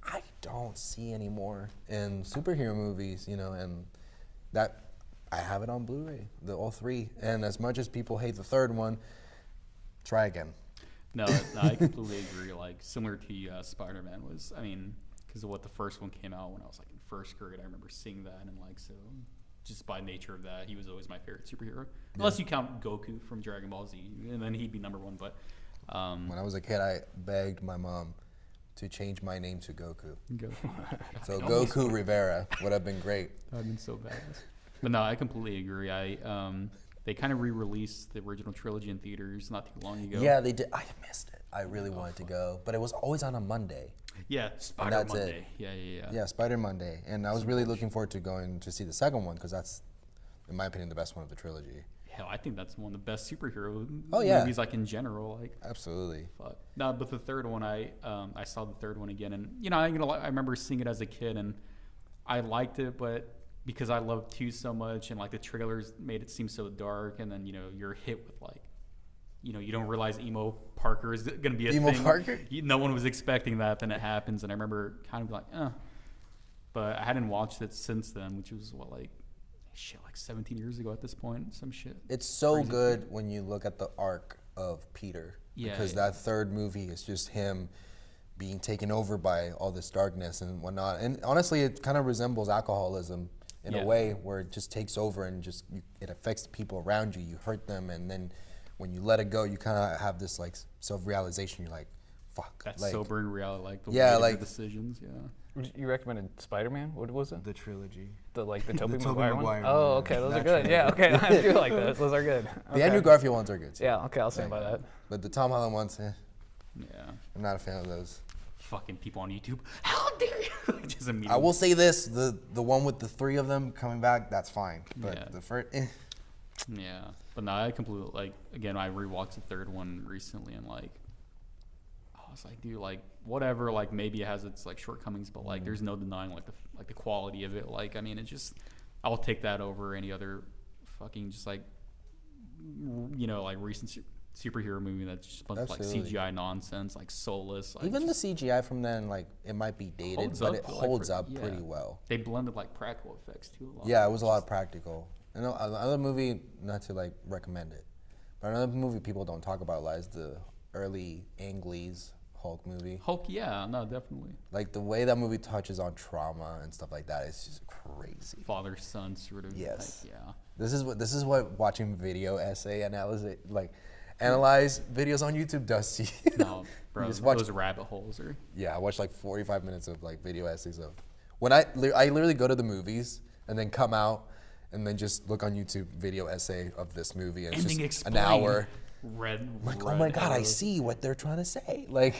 I don't see anymore in superhero movies, and that I have it on Blu-ray, all three. And as much as people hate the third one, try again. No, I completely agree. Like, similar to you, Spider-Man was, because of what the first one came out when I was like in first grade, I remember seeing that, and like, so just by nature of that, he was always my favorite superhero. Unless you count Goku from Dragon Ball Z, and then he'd be number one. But when I was a kid, I begged my mom to change my name to Goku. So Goku Rivera would have been great. That would have been so bad. But no, I completely agree. They kind of re-released the original trilogy in theaters not too long ago. Yeah, they did. I missed it. I really wanted to go, but it was always on a Monday. Yeah, Spider Monday. Yeah. Yeah, Spider Monday. And I was really looking forward to going to see the second one because that's, in my opinion, the best one of the trilogy. Hell, I think that's one of the best superhero movies, like in general. Like, absolutely. Fuck. No, but the third one, I saw the third one again, and I remember seeing it as a kid, and I liked it, but because I loved 2 so much, and like the trailers made it seem so dark, and then you're hit with like, you don't realize emo Parker is gonna be a emo thing. Parker? No one was expecting that, then it happens, and I remember kind of like, but I hadn't watched it since then, which was like 17 years ago at this point, some shit. It's so good when you look at the arc of Peter, because that third movie is just him being taken over by all this darkness and whatnot. And honestly, it kind of resembles alcoholism in a way, where it just takes over and it affects the people around you. You hurt them, and then when you let it go, you kind of have this like self-realization. You're like, fuck. That like, sobering reality, like the like decisions. Yeah. You recommended Spider-Man? What was it? the trilogy. The Tobey Maguire Maguire one? one, Oh, yeah. okay, those are That good. Yeah, okay, I do like those. Those are good. Okay. The Andrew Garfield ones are good too. Yeah, okay, I'll stand by that. But the Tom Holland ones, Yeah. I'm not a fan of those. Fucking people on YouTube. How dare you? Just immediately. I will say this: the one with the 3 of them coming back, that's fine. But the first, Yeah, but no, I completely like. Again, I rewatched the third one recently, and like, I was like, dude, like whatever. Like maybe it has its like shortcomings, but like there's no denying like the quality of it. Like it just, I will take that over any other fucking just like like recent superhero movie that's just a bunch of like CGI nonsense, like soulless. Like, even the CGI from then, like it might be dated, but it holds up pretty well. They blended like practical effects too a lot. Yeah, it was a lot of practical. And another movie, not to like recommend it, but another movie people don't talk about a lot is the early Ang Lee's Hulk movie. Hulk, yeah, no, definitely. Like the way that movie touches on trauma and stuff like that is just crazy. Father son sort of. Yes. Like, yeah. This is what watching video essay analysis analyze videos on YouTube does to you. No, bro, just watch those rabbit holes are. Yeah, I watched like 45 minutes of like video essays of when I literally go to the movies and then come out and then just look on YouTube video essay of this movie and it's Ending just explained. an hour. Like, oh my god, I see what they're trying to say. Like,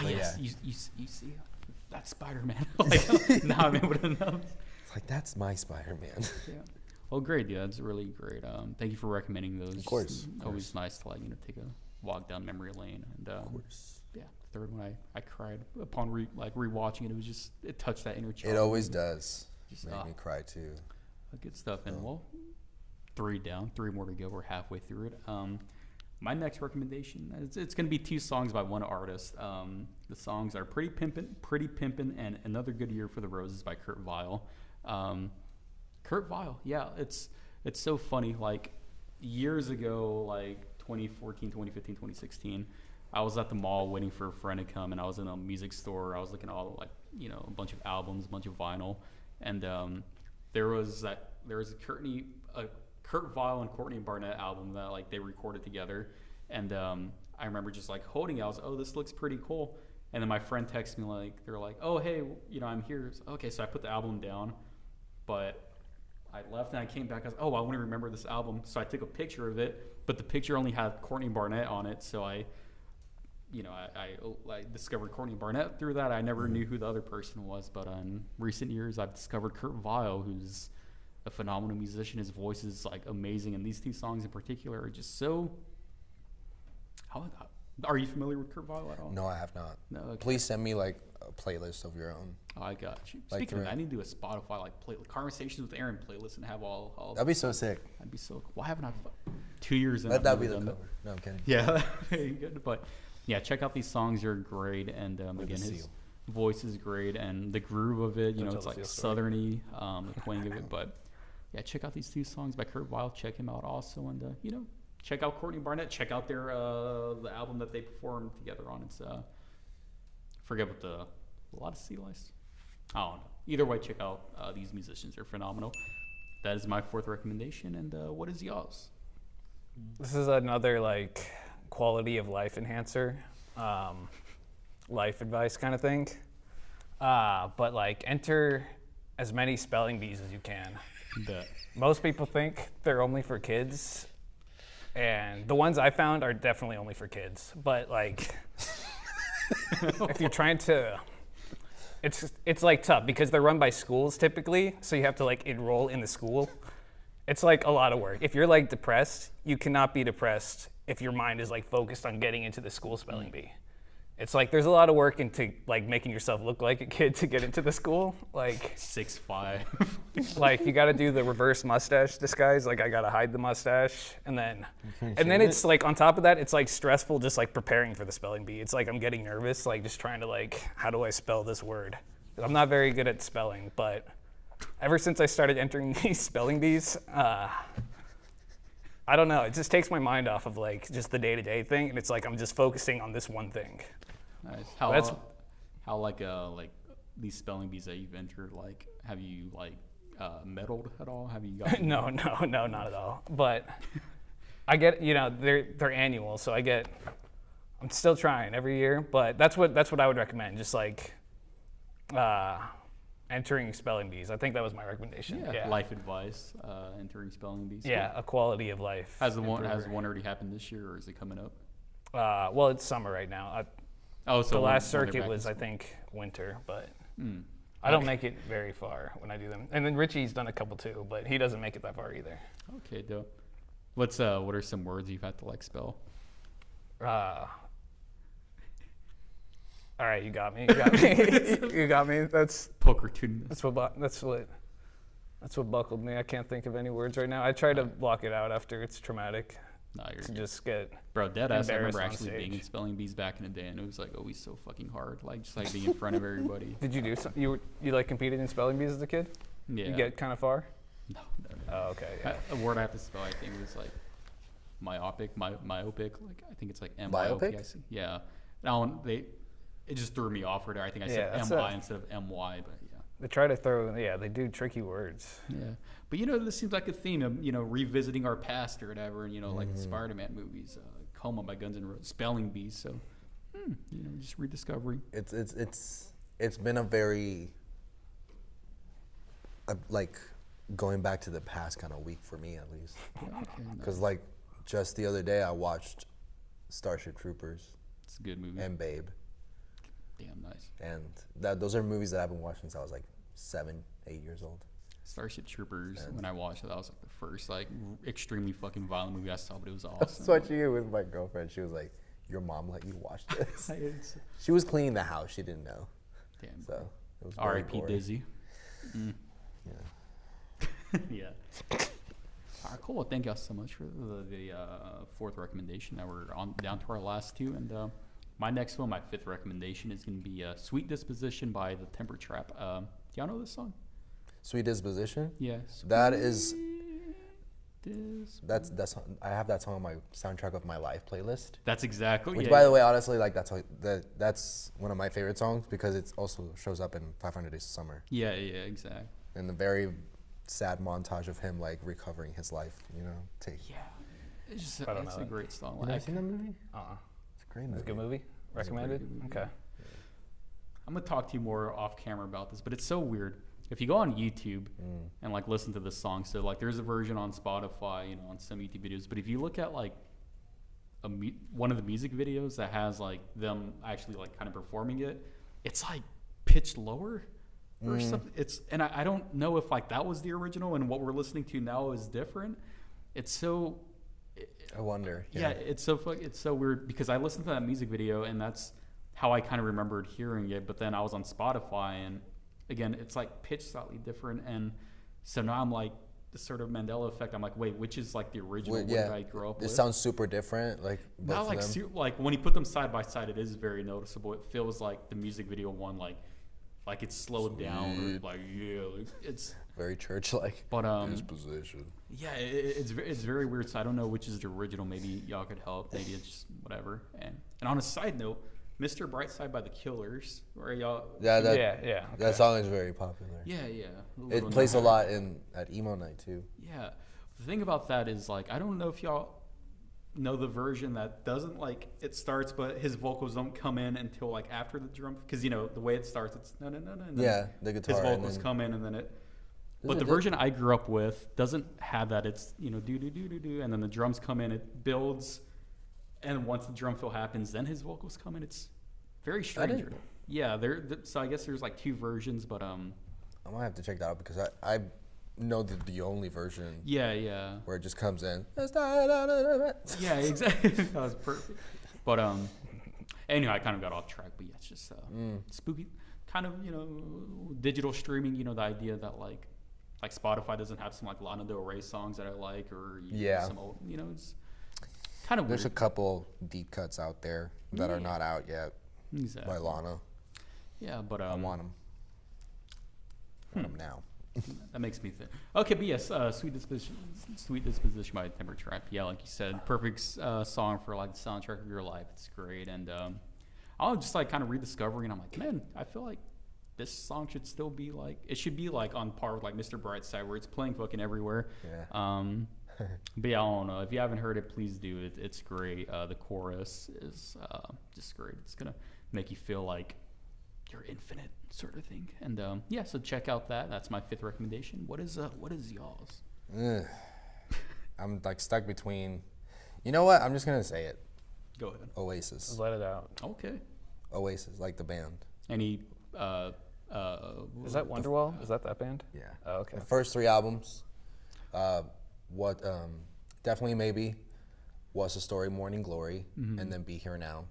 yes, yeah. you see that's Spider-Man. Like, now I'm able to know. It's like that's my Spider-Man. Yeah. Well, great, yeah, that's really great. Thank you for recommending those. Of course. Always nice to take walk down memory lane. And Of course. yeah, the third one I cried upon rewatching it. It was just, it touched that inner child. It always does. Just, Make me cry too. Good stuff. And well, 3 down, 3 more to go. We're halfway through it. My next recommendation, it's going to be 2 songs by one artist. The songs are Pretty Pimpin', and Another Good Year for the Roses by Kurt Vile. Kurt Vile, yeah, it's so funny. Like, years ago, like 2014, 2015, 2016, I was at the mall waiting for a friend to come, and I was in a music store. I was looking at all, like, you know, a bunch of albums, a bunch of vinyl, and there was a Kurt Vile and Courtney Barnett album that, like, they recorded together, and I remember just, like, holding it. I was, oh, this looks pretty cool. And then my friend texted me, like, they were like, oh, hey, you know, I'm here. So, okay, so I put the album down, but I left and I came back. I was, oh, I want to remember this album. So I took a picture of it, but the picture only had Courtney Barnett on it. So I discovered Courtney Barnett through that. I never knew who the other person was, but in recent years, I've discovered Kurt Vile, who's a phenomenal musician. His voice is, like, amazing, and these 2 songs in particular are just so. Are you familiar with Kurt Vile at all? No, I have not. No. Okay. Please send me like a playlist of your own. Oh, I got you. Like Speaking of that, I need to do a Spotify conversations with Aaron playlist and have all. That'd be so sick. That'd be so. Why haven't I? 2 years in. That'd be the cover. No, I'm kidding. Yeah, very good. But yeah, check out these songs. They're great, and again, his voice is great, and the groove of it. You know, it's like southerny, the twang of it. But yeah, check out these 2 songs by Kurt Vile. Check him out also, and you know, check out Courtney Barnett. Check out their the album that they performed together on. It's forget what a lot of sea lice. I don't know. Either way, check out these musicians. They're phenomenal. That is my 4th recommendation. And what is y'all's? This is another, like, quality of life enhancer, life advice kind of thing. But, like, enter as many spelling bees as you can. Most people think they're only for kids, and the ones I found are definitely only for kids. But, like, if you're trying to, it's like tough because they're run by schools typically, so you have to, like, enroll in the school. It's, like, a lot of work. If you're, like, depressed, you cannot be depressed if your mind is, like, focused on getting into the school spelling bee. It's like there's a lot of work into, like, making yourself look like a kid to get into the school. Like 6'5". Like, you got to do the reverse mustache disguise. Like, I got to hide the mustache, and then it's like on top of that, it's like stressful just like preparing for the spelling bee. It's like I'm getting nervous, like just trying to, like, how do I spell this word? I'm not very good at spelling, but ever since I started entering these spelling bees, I don't know. It just takes my mind off of, like, just the day-to-day thing, and it's like I'm just focusing on this one thing. Nice. How like these spelling bees that you've entered, like, have you, like, meddled at all? Have you got No, not at all. But I get, you know, they're annual, so I'm still trying every year, but that's what I would recommend. Just, like, entering spelling bees. I think that was my recommendation. Yeah. Life advice, entering spelling bees. Yeah, a quality of life. Has one already happened this year, or is it coming up? Well, it's summer right now. So the last circuit was, I think, winter, but I don't make it very far when I do them. And then Richie's done a couple too, but he doesn't make it that far either. Okay, dope. What are some words you've had to, like, spell? All right, you got me. You got me. That's poker tune. That's what buckled me. I can't think of any words right now. I try to block it out after it's traumatic. No, you're to just get deadass. I remember actually being in spelling bees back in the day, and it was like always so fucking hard, like just like being in front of everybody. Did you do something? You like competed in spelling bees as a kid? Yeah. You get kind of far? No. Oh, okay. Yeah. A word I have to spell, I think, was like myopic. Like, I think it's like Myopic? Yeah. Now it just threw me off right there. I think I said M-I instead of M-Y, but yeah. They try to they do tricky words. Yeah. But, this seems like a theme of, revisiting our past or whatever, and, like the Spider-Man movies, Coma by Guns N' Roses, spelling bees, so, just rediscovery. It's been a very, like, going back to the past kind of week for me, at least. Because, like, just the other day I watched Starship Troopers. It's a good movie. And Babe. Damn nice. And those are movies that I've been watching since I was like 7, 8 years old. Starship Troopers. When I watched it, that was like the first like extremely fucking violent movie I saw, but it was I was awesome. watching it with my girlfriend. She was like, "Your mom let you watch this?" She was cleaning the house. She didn't know. Damn. So it was very R.I.P. gory. Dizzy. Yeah. Yeah. All right, cool. Well, thank y'all so much for the fourth recommendation. Now we're on down to our last two, and my next one, my fifth recommendation, is going to be "Sweet Disposition" by the Temper Trap. Do y'all know this song? Sweet Disposition. Yeah. That is. That's I have that song on my soundtrack of my life playlist. That's exactly. Which, by the way, honestly, like that's one of my favorite songs because it also shows up in 500 Days of Summer. Yeah, exactly. And the very sad montage of him like recovering his life, you know. Yeah, it's just I don't it's know a it. great song. You Like, never seen that movie? It's It's a great a movie. good movie. Recommended. good movie. Okay. I'm gonna talk to you more off camera about this, but it's so weird. If you go on YouTube and like listen to this song, so like there's a version on Spotify, you know, on some YouTube videos. But if you look at like one of the music videos that has like them actually like kind of performing it, it's like pitched lower or something. And I don't know if like that was the original and what we're listening to now is different. It's so. I wonder. Yeah, it's so weird because I listened to that music video and that's how I kind of remembered hearing it. But then I was on Spotify and again, it's like pitched slightly different. And so now I'm like the sort of Mandela effect. I'm like, wait, which is like the original one that I grew up with? It sounds super different. Like both not of like them. like when you put them side by side, it is very noticeable. It feels like the music video one, like it's slowed down, or like like it's Very church-like. But Disposition. yeah, it's very weird. So I don't know which is the original. Maybe y'all could help. Maybe it's just whatever. And on a side note, Mr. Brightside by the Killers, where y'all. Yeah, that Okay. that song is very popular. Yeah. It plays a lot at emo night too. Yeah, the thing about that is like I don't know if y'all know the version that doesn't like it starts, but his vocals don't come in until like after the drum, because you know the way it starts, it's no, and then Yeah, the guitar. his and vocals then- come in and then it. But Isn't the it- version I grew up with doesn't have that. It's do do do do do, and then the drums come in. It builds, and once the drum fill happens, then his vocals come in. It's very strange. didn't- Yeah, so I guess there's like two versions, but I might have to check that out because I know the only version yeah, where it just comes in. yeah, exactly. That was perfect. But anyway, I kind of got off track. But yeah, it's just spooky, kind of digital streaming. You know, the idea that like Spotify doesn't have some like Lana Del Rey songs that I like, or some old, it's kind of There's weird. a couple deep cuts out there that are not out yet Exactly. by Lana. Yeah, but I want them. Want them now. that makes me think. Okay, but yes, Sweet Disposition by Timber Trap. Yeah, like you said, perfect song for like the soundtrack of your life. It's great, and I was just like kind of rediscovering. I'm like, man, I feel like this song should still be like it should be like on par with like Mr. Brightside, where it's playing fucking everywhere. Yeah. But yeah, I don't know. If you haven't heard it, please do. It's great. The chorus is just great. It's gonna make you feel like you're infinite, sort of thing. And yeah, so check out that. That's my fifth recommendation. What is y'all's? Ugh. I'm like stuck between. You know what? I'm just gonna say it. Go ahead. Oasis. Let it out. Okay. Oasis, like the band. Any Is that Wonderwall? Is that band? Yeah. Oh, okay. The first three albums. Definitely Maybe, What's the Story, Morning Glory, and then Be Here Now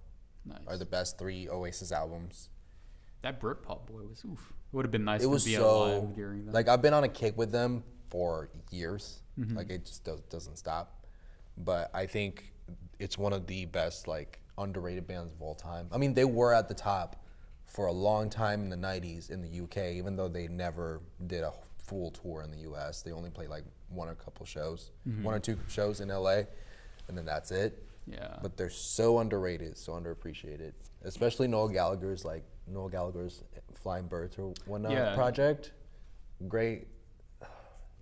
nice. are the best three Oasis albums. That Britpop boy was oof. It would have been nice It to was be so alive during that. like I've been on a kick with them for years. Like it just doesn't stop. But I think it's one of the best like underrated bands of all time. I mean, they were at the top for a long time in the 90s in the UK, even though they never did a full tour in the US. They only played like one or two shows in LA, and then that's it. Yeah. But they're so underrated, so underappreciated. Especially Noel Gallagher's Flying Birds or whatnot project. Great.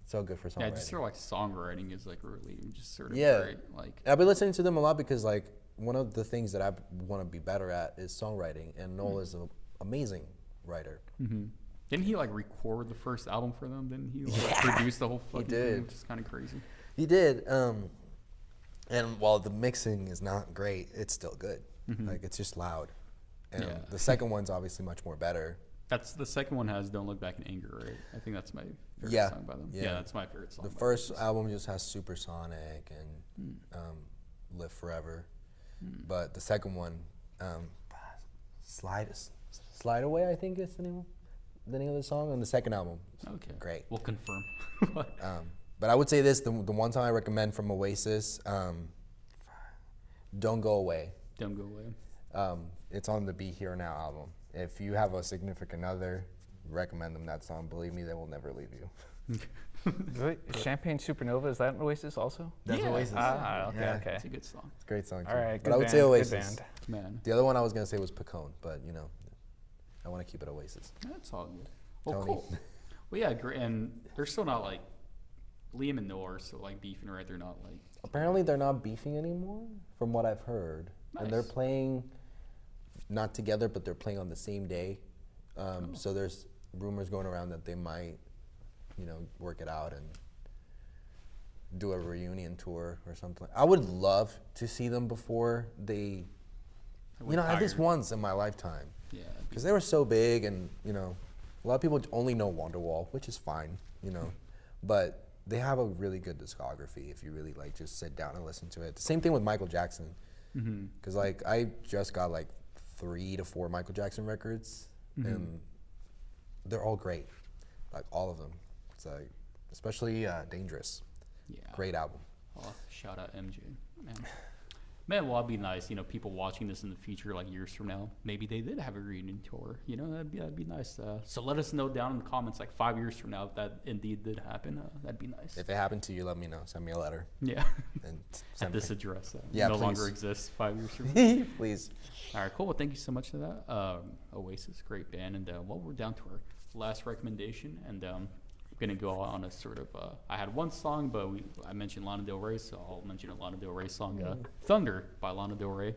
So good for songwriting. Yeah, just sort of like songwriting is like really just sort of great. Like I've been listening to them a lot because like one of the things that I want to be better at is songwriting, and Noel is an amazing writer. didn't he like record the first album for them? Didn't he like produce the whole fucking thing, did. which is kind of crazy. He did. And while the mixing is not great, it's still good. Like it's just loud. And Yeah. the second one's obviously much more better. That's the second one has "Don't Look Back in Anger," right? I think that's my favorite Yeah. song by them. Yeah. Yeah, that's my favorite song. The by first them. album just has Supersonic and Live Forever, but the second one, Slide Away, I think is the name of the song on the second album. Okay, Great. We'll confirm. But I would say this: the one song I recommend from Oasis, "Don't Go Away." Don't go away. It's on the Be Here Now album. If you have a significant other, recommend them that song. Believe me, they will never leave you. Really? Champagne Supernova, is that Oasis also? That's Yeah. Oasis. Ah, okay, Yeah. okay. It's a good song, It's a great song too. All right, but good I would band, say good Oasis. band. man. The other one I was gonna say was Pacone, but you know, I want to keep it Oasis. That's all good. Well, Tony. cool. Well, yeah, great. And they're still not like Liam and Noah are still like beefing, right? They're not like. Apparently, they're not beefing anymore, from what I've heard. And they're Nice. playing, not together, but they're playing on the same day. So there's rumors going around that they might, you know, work it out and do a reunion tour or something. I would love to see them before they, you know, at least Retired. once in my lifetime. Yeah. Because they were so big, and you know, a lot of people only know Wonderwall, which is fine, you know, but they have a really good discography if you really like just sit down and listen to it. The same thing with Michael Jackson, because like I just got like 3 to 4 Michael Jackson records, and they're all great, like all of them. It's like, especially Dangerous, Yeah. great album. Oh, shout out MJ, man. Man, well, it'd be nice, you know, people watching this in the future, like years from now, maybe they did have a reunion tour. You know, that'd be nice. So let us know down in the comments, like 5 years from now, if that indeed did happen. That'd be nice. If it happened to you, let me know. Send me a letter. Yeah. And At send this me. address that Yeah, no please. longer exists 5 years from now. Please. All right, cool. Well, thank you so much for that. Oasis, great band. And well, we're down to our last recommendation, and I'm gonna go on a sort of. I had one song, but I mentioned Lana Del Rey, so I'll mention a Lana Del Rey song, "Thunder" by Lana Del Rey.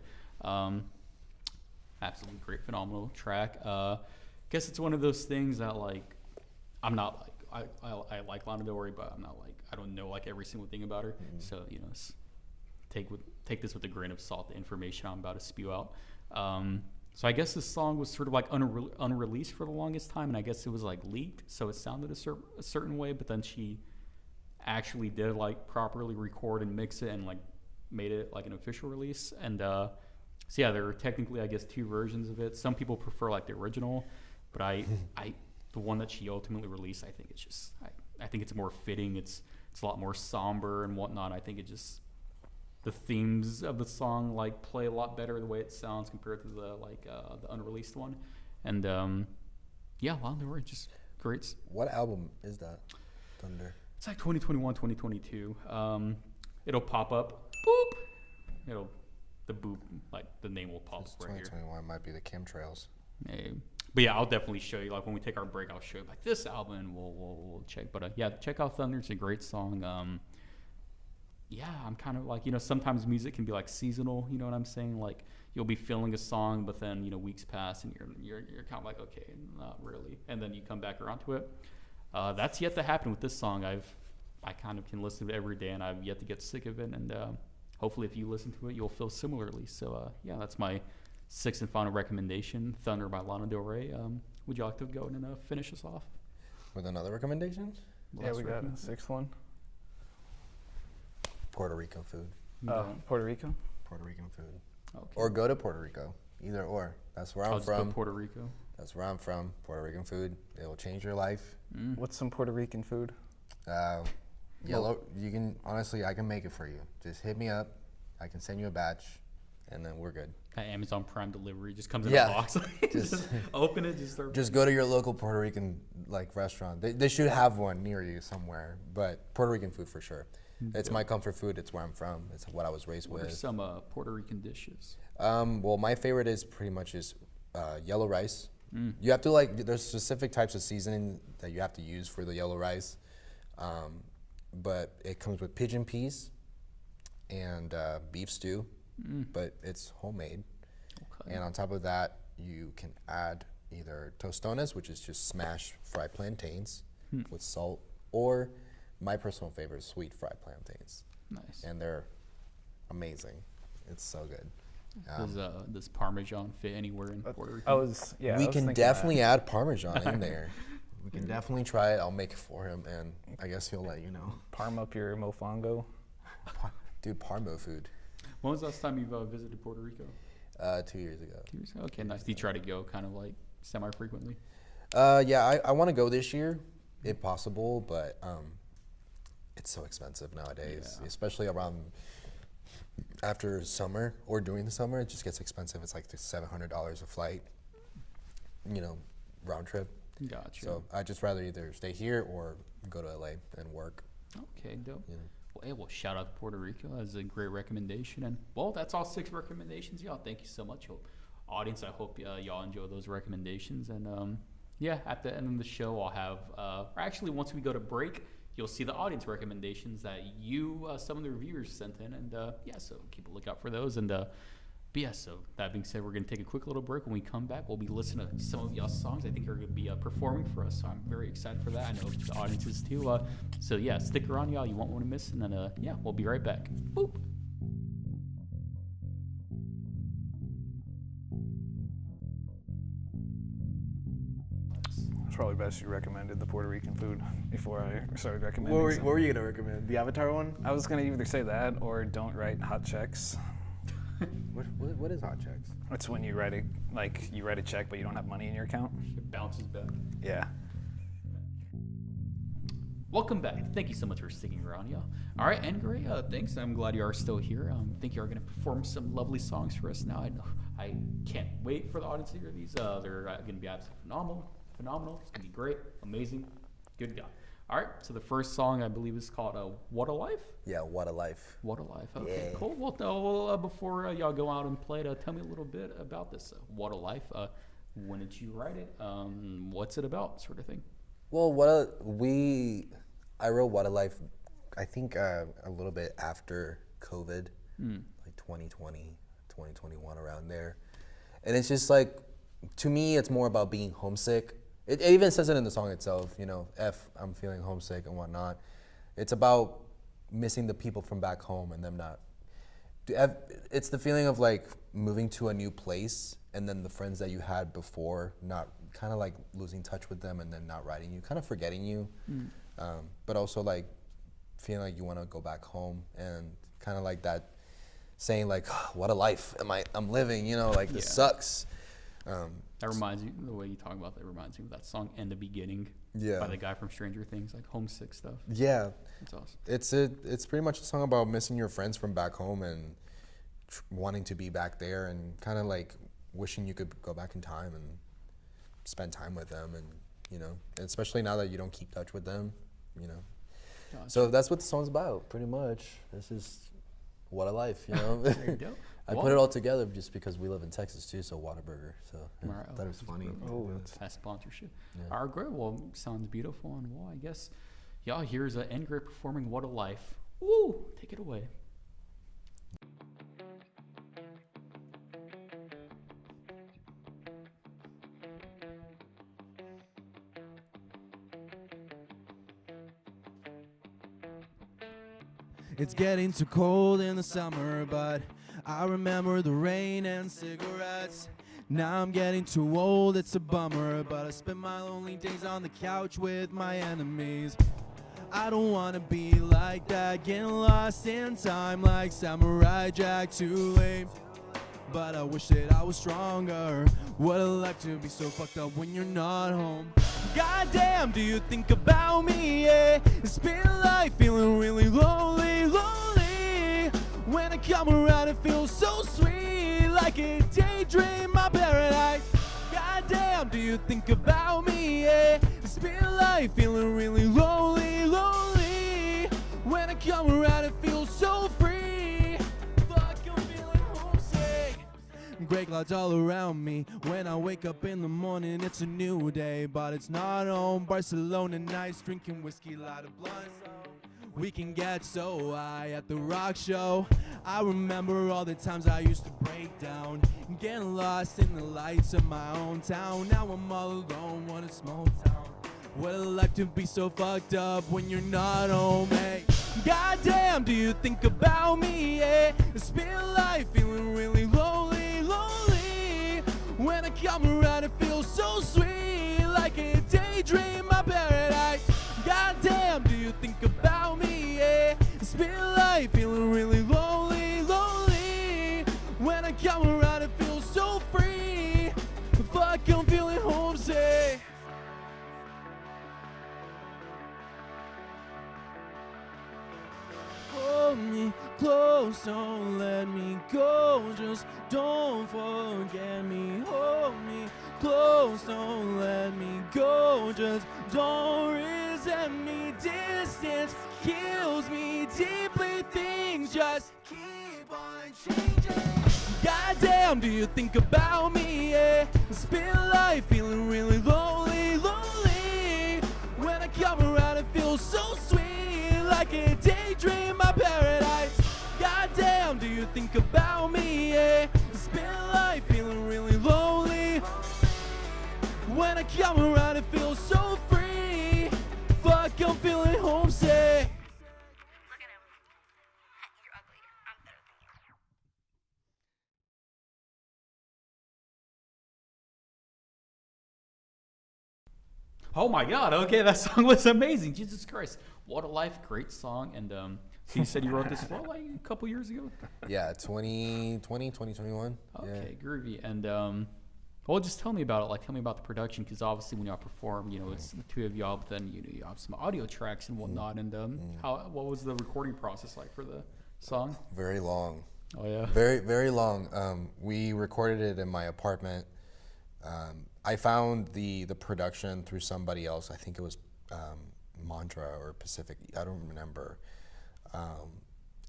Absolutely great, phenomenal track. Guess it's one of those things that like I'm not like I like Lana Del Rey, but I'm not like I don't know like every single thing about her. So you know, take this with a grain of salt. The information I'm about to spew out. So I guess this song was sort of like unreleased for the longest time, and I guess it was like leaked, so it sounded a certain way. But then she actually did like properly record and mix it and like made it like an official release. And so yeah, there are technically I guess 2 versions of it. Some people prefer like the original, but the one that she ultimately released, I think it's just I think it's more fitting. It's a lot more somber and whatnot. I think it just the themes of the song like play a lot better the way it sounds compared to the the unreleased one. And yeah, Lana Del Rey, just great. What album is that? Thunder. It's like 2021, 2022. It'll pop up. Boop. The boop, like the name will pop It's up right here. 2021 might be the Chemtrails. But yeah, I'll definitely show you. Like when we take our break, I'll show you like this album, and we'll check. But yeah, check out Thunder. It's a great song. Yeah, I'm kind of like, you know, sometimes music can be like seasonal. You know what I'm saying? Like you'll be feeling a song, but then you know weeks pass, and you're kind of like, okay, not really, and then you come back around to it. That's yet to happen with this song. I kind of can listen to it every day, and I've yet to get sick of it. And hopefully, if you listen to it, you'll feel similarly. So yeah, that's my 6th and final recommendation, Thunder by Lana Del Rey. Would you like to go and finish us off? With another recommendation? Yeah, we got a 6th one. Puerto Rican food. Puerto Rico. Puerto Rican food. Okay. Or go to Puerto Rico. Either or. That's where I'll I'm just go from. Puerto Rico. That's where I'm from. Puerto Rican food. It will change your life. What's some Puerto Rican food? Yellow. You can honestly, I can make it for you. Just hit me up. I can send you a batch, and then we're good. Amazon Prime delivery just comes in Yeah. a box. just open it, just start. Just go to your local Puerto Rican like restaurant. They should have one near you somewhere. But Puerto Rican food for sure. It's my comfort food. It's where I'm from. It's what I was raised What are with. some Puerto Rican dishes? Well, my favorite is pretty much just yellow rice. You have to like. There's specific types of seasoning that you have to use for the yellow rice, but it comes with pigeon peas and beef stew, but it's homemade. Okay. And on top of that, you can add either tostones, which is just smashed fried plantains with salt, or my personal favorite is sweet fried plantains. Nice. And they're amazing. It's so good. Does Parmesan fit anywhere in Puerto Rico? I was we was can thinking definitely add Parmesan in there. We can definitely try it. I'll make it for him, and I guess he'll let you know. Parm up your mofongo. Dude, Parmo food. When was the last time you've visited Puerto Rico? 2 years ago. 2 years ago? Okay, nice. Do you try to go kind of like semi-frequently? Yeah, I want to go this year, if possible, but it's so expensive nowadays, especially around after summer or during the summer. It just gets expensive. It's like $700 a flight, round trip. Gotcha. So I'd just rather either stay here or go to LA and work. Okay, dope. Well, shout out to Puerto Rico. That's a great recommendation. And, well, that's all 6 recommendations, y'all. Thank you so much. Audience, I hope y'all enjoy those recommendations. And, at the end of the show, I'll have, actually, once we go to break, you'll see the audience recommendations that some of the reviewers sent in. And, so keep a lookout for those. And, so that being said, we're going to take a quick little break. When we come back, we'll be listening to some of y'all's songs I think are going to be performing for us. So I'm very excited for that. I know the audience is too. Stick around, y'all. You won't want to miss. And then, we'll be right back. Boop. It's probably best you recommended the Puerto Rican food before I started recommending. What were you gonna recommend? The Avatar one? I was gonna either say that or don't write hot checks. What is hot checks? It's when you write a check but you don't have money in your account. It bounces back. Yeah. Welcome back. Thank you so much for sticking around, y'all. All right, Endgray, thanks. I'm glad you are still here. I think you are going to perform some lovely songs for us now. I can't wait for the audience to hear these. They're going to be absolutely phenomenal. It's going to be great, amazing, good guy. All right, so the first song I believe is called "What a Life." Yeah, What a Life. What a Life. Okay, Yeah. cool. Well, before y'all go out and play it, tell me a little bit about this. What a Life. When did you write it? What's it about, sort of thing? Well, I wrote What a Life, I think a little bit after COVID, like 2020, 2021, around there. And it's just like, to me, it's more about being homesick. It even says it in the song itself, I'm feeling homesick and whatnot. It's about missing the people from back home and them not. It's the feeling of like moving to a new place and then the friends that you had before, not kind of like losing touch with them and then not writing you, kind of forgetting you. But also like feeling like you want to go back home and kind of like that saying like, what a life I'm living, this sucks. That reminds you, the way you talk about that reminds me of that song "In the Beginning" Yeah. by the guy from Stranger Things, like homesick stuff. Yeah. It's awesome. It's pretty much a song about missing your friends from back home and wanting to be back there and kind of like wishing you could go back in time and spend time with them and, especially now that you don't keep touch with them, Gotcha. So that's what the song's about, pretty much. This is what a life, There you go. I put it all together just because we live in Texas too, so Whataburger. So I Right. thought it was funny. That's sponsorship. Yeah. All right, great. Well, sounds beautiful. And well, I guess, y'all, here's Endgray performing "What a Life." Woo! Take it away. It's getting too cold in the summer, but I remember the rain and cigarettes. Now I'm getting too old, it's a bummer, but I spend my lonely days on the couch with my enemies. I don't wanna be like that, getting lost in time like Samurai Jack, too late. But I wish that I was stronger. What a life to be so fucked up when you're not home. Goddamn, do you think about me? Yeah, it's been like feeling really lonely, lonely. When I come around, it feels so sweet, like a daydream, my paradise. Goddamn, do you think about me? Yeah, it's been like feeling really lonely, lonely. When I come around, it feels so free. Fuck, I'm feeling homesick. Gray clouds all around me. When I wake up in the morning, it's a new day, but it's not home. Barcelona nights, drinking whiskey, light of blunt. We can get so high at the rock show. I remember all the times I used to break down, getting lost in the lights of my own town. Now I'm all alone, what a small town. What a life to be so fucked up when you're not home, hey. Goddamn, do you think about me, yeah? It's been life feeling really lonely. come around, it feels so sweet, like a daydream, my paradise. Goddamn, do you think about me? Yeah, it's been life, feeling really lonely, lonely. When I come around, it feels so free. Fuck, I'm feeling homesick. Hold me close, don't let me go. Just don't forget me. Hold me close, don't let me go. Just don't resent me. Distance kills me deeply. Things just keep on changing. Goddamn, do you think about me? Yeah, it's been life, feeling really lonely, lonely. When I come around, it feels so sweet, like a daydream, my paradise. Goddamn, do you think about me? Yeah, it's been life, feeling really lonely. When I come around, it feels so free. Fuck, I'm feeling homesick. Look at him. You're ugly. I'm better than you. Oh my God! Okay, that song was amazing. Jesus Christ, What a Life, great song. And so you said you wrote this well, like a couple years ago. Yeah, 2020, 2021. Okay, groovy. And well, just tell me about it. Like, tell me about the production, because obviously when y'all perform, you know, it's the two of y'all, but then you have some audio tracks and whatnot. And what was the recording process like for the song? Very long. Oh yeah. Very, very long. We recorded it in my apartment. I found the production through somebody else. I think it was Mantra or Pacific. I don't remember.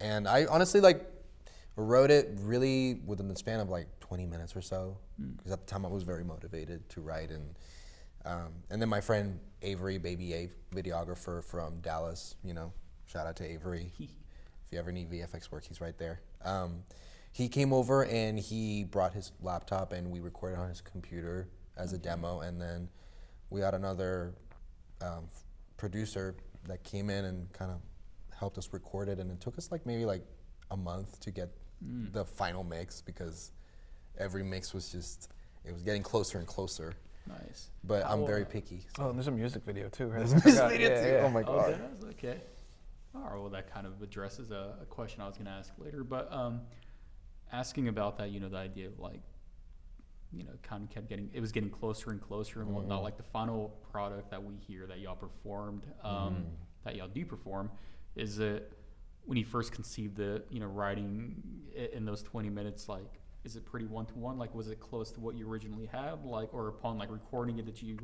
And I honestly wrote it really within the span of like 20 minutes or so, because at the time I was very motivated to write. And then my friend Avery, Baby A, videographer from Dallas, you know, shout out to Avery. If you ever need VFX work, he's right there. He came over and he brought his laptop and we recorded on his computer as a demo. And then we had another producer that came in and kind of helped us record it. And it took us maybe a month to get the final mix, because every mix was it was getting closer and closer. Nice. But I'm very picky. So. Oh, and there's a music video too, right? There's a music video too. Yeah. Oh my Oh, God. there is? Okay. All right, well, that kind of addresses a question I was going to ask later. But asking about that, you know, the idea of kind of kept getting, it was getting closer and closer and whatnot. Like the final product that we hear that y'all performed, that y'all do perform, is it when you first conceived it, you know, writing in those 20 minutes, is it pretty one-to-one? Was it close to what you originally had? Or upon recording it, did you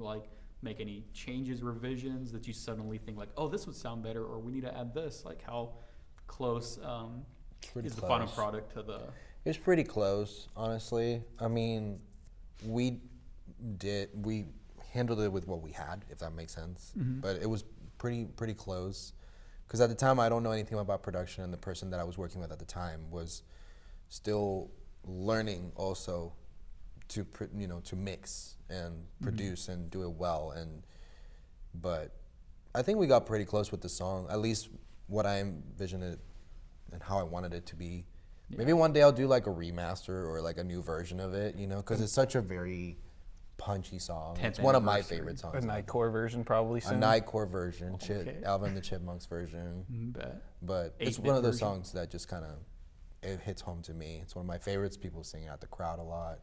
make any changes, revisions that you suddenly think oh, this would sound better, or we need to add this? How close is the final product to the? It's pretty close, honestly. I mean, we handled it with what we had, if that makes sense. But it was pretty close, because at the time I don't know anything about production, and the person that I was working with at the time was still learning also to mix and produce and do it well. But I think we got pretty close with the song, at least what I envisioned it and how I wanted it to be. Yeah. Maybe one day I'll do a remaster or a new version of it, you know, because it's such a very punchy song. It's one of my favorite songs. A Nightcore version probably soon. A Nightcore version, Okay. Alvin and the Chipmunks version. Bet. But it's one of those songs that just kind of, it hits home to me. It's one of my favorites. People sing it at the crowd a lot.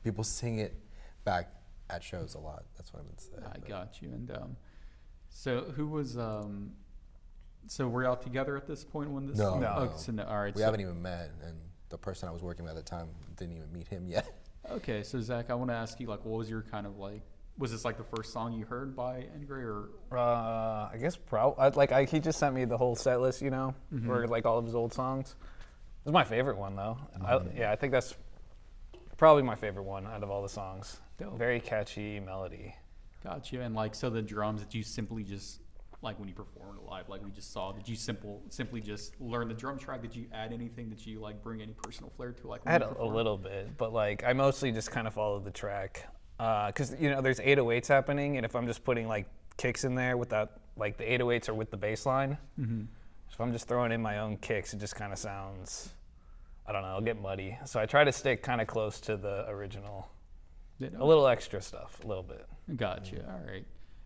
People sing it back at shows a lot. That's what I meant to say. I got you. And so who was so were y'all together at this point when this? No. Oh, so no. All right. We haven't even met, and the person I was working with at the time didn't even meet him yet. Okay, so Zach, I want to ask you, what was your kind of was this the first song you heard by Endgray, or? I guess probably. He just sent me the whole set list, you know, for all of his old songs. It was my favorite one though. I think that's probably my favorite one out of all the songs. Dope. Very catchy melody. Got you. And so the drums, did you simply just when you performed live, we just saw, did you simply just learn the drum track? Did you add anything? Did you bring any personal flair to I had a little bit, but I mostly just kind of followed the track, because you know there's 808s happening, and if I'm just putting kicks in there without the 808s are with the bass line, so if I'm just throwing in my own kicks, it just kind of sounds, I don't know, it'll get muddy. So I try to stick kind of close to the original A little extra stuff, a little bit. Gotcha. All right.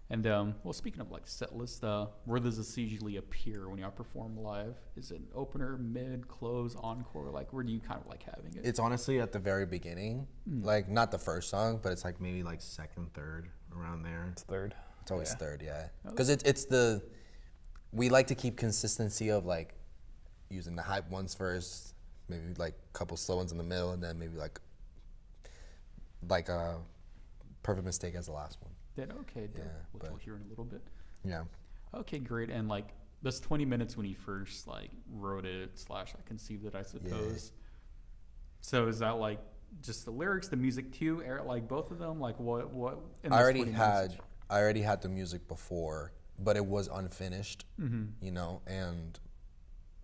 And well, speaking of like set list, where does this usually appear when y'all perform live? Is it opener, mid, close, encore? Like, where do you kind of like having it? It's honestly at the very beginning, like not the first song, but it's like maybe like second, third, around there. It's third. It's always third, yeah. Because we like to keep consistency of like using the hype ones first, maybe like a couple slow ones in the middle, and then maybe like a Perfect Mistake as the last one. Then okay, Yeah, which but- we'll hear in a little bit. Yeah. Okay, great. And like those 20 minutes when you first like wrote it / like conceived it, I suppose. So is that like just the lyrics, the music too, like both of them? Like what? In I those already 20 minutes? had the music before, but it was unfinished, you know, and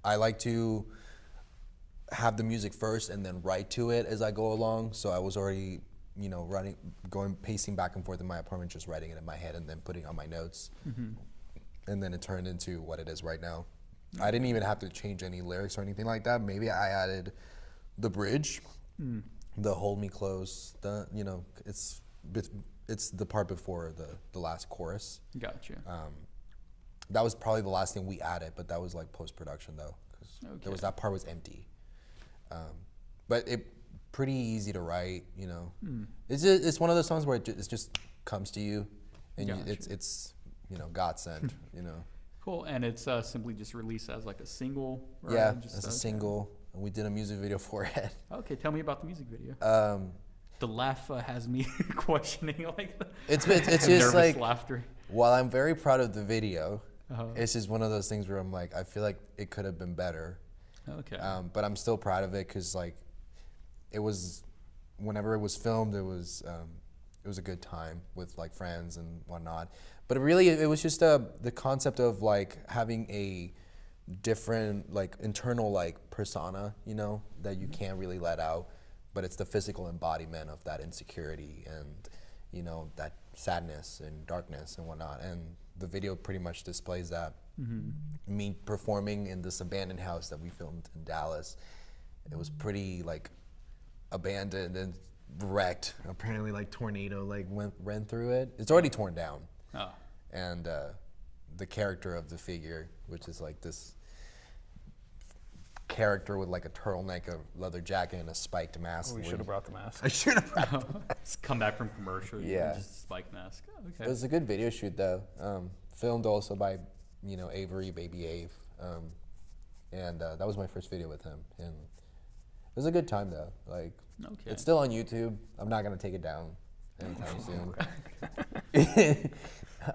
I like to have the music first and then write to it as I go along. So I was already, you know, pacing back and forth in my apartment, just writing it in my head and then putting on my notes. And then it turned into what it is right now. I didn't even have to change any lyrics or anything like that. Maybe I added the bridge, the hold me close, you know, it's the part before the last chorus. Gotcha. That was probably the last thing we added, but that was like post-production though, because that part was empty. But it pretty easy to write, you know. It's one of those songs where it just comes to you, and Gotcha. it's you know, God sent, you know. Cool. And it's simply just released as like a single. Right? Yeah, Just, as a okay. single, and we did a music video for it. Okay, tell me about the music video. The The laugh has me questioning like the it's nervous just like, laughter. while I'm very proud of the video, Uh-huh. it's just one of those things where I'm like, I feel like it could have been better. Okay. But I'm still proud of it because like, it was, whenever it was filmed, it was a good time with like friends and whatnot. But it was just the concept of like having a different like internal like persona, you know, that you can't really let out, but it's the physical embodiment of that insecurity and, you know, that sadness and darkness and whatnot. And the video pretty much displays that. Me performing in this abandoned house that we filmed in Dallas. It was pretty like abandoned and wrecked. Apparently like tornado like ran through it. It's already torn down. Oh. And the character of the figure, which is like this character with like a turtleneck, a leather jacket, and a spiked mask. We should have brought the mask. I should have brought the mask. Come back from commercial. Yeah. Just spike mask. Okay. It was a good video shoot though. Filmed also by, you know, Avery, Baby Ave. And that was my first video with him. And it was a good time though. Like, Okay. it's still on YouTube. I'm not gonna take it down anytime soon.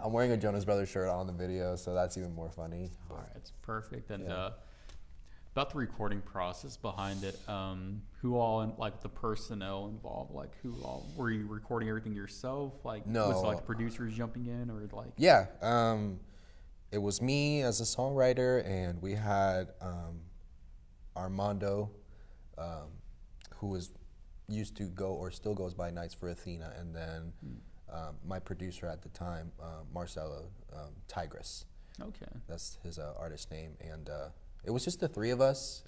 I'm wearing a Jonas Brothers shirt on the video, so that's even more funny. All right, it's perfect. And Yeah. about the recording process behind it, who all, like the personnel involved, like who all, were you recording everything yourself? Like, No. was like producers jumping in or like? Yeah, it was me as a songwriter, and we had Armando, who used to go or still goes by Nights for Athena, and then my producer at the time, Marcelo Tigris. Okay. That's his artist name, and it was just the three of us,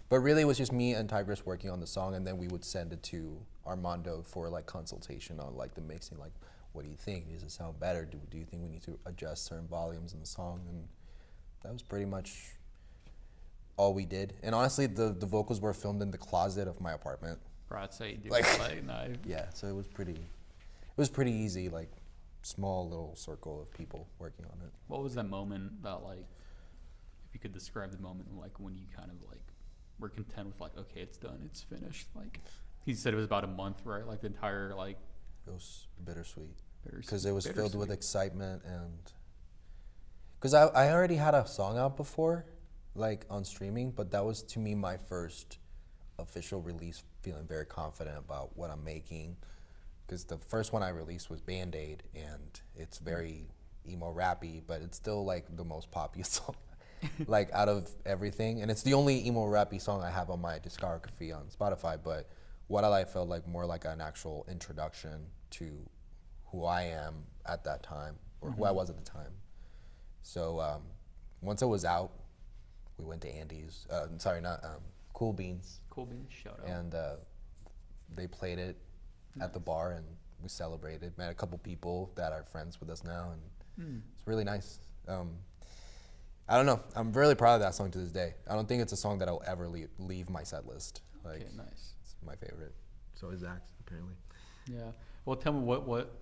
but really it was just me and Tigris working on the song, and then we would send it to Armando for like consultation on like the mixing, like what do you think? Does it sound better? Do you think we need to adjust certain volumes in the song? And that was pretty much all we did. And honestly, the vocals were filmed in the closet of my apartment. Right, I'd say you do. Like- Like, no, Yeah, so it was pretty easy, like small little circle of people working on it. what was that moment that like, if you could describe the moment like when you kind of like were content with like, okay, it's done, it's finished. Like, he said it was about a month, right? Like the entire like. It was bittersweet. Bittersweet. Because it was filled with Bittersweet. excitement, and because I already had a song out before, like on streaming, but that was to me my first official release, feeling very confident about what I'm making. Because the first one I released was Band-Aid, and it's very emo rappy, but it's still like the most popular song, like out of everything, and it's the only emo rappy song I have on my discography on Spotify. But What I Like felt like more like an actual introduction to who I am at that time, or who I was at the time. So once it was out, we went to Andy's, Cool Beans, Cool beans, shout out. and they played it, at the bar, and we celebrated. Met a couple people that are friends with us now, and it's really nice. I don't know. I'm really proud of that song to this day. I don't think it's a song that I'll ever leave my set list. Like, Okay, nice. it's my favorite. So is Zach's, apparently. Yeah. Well, tell me what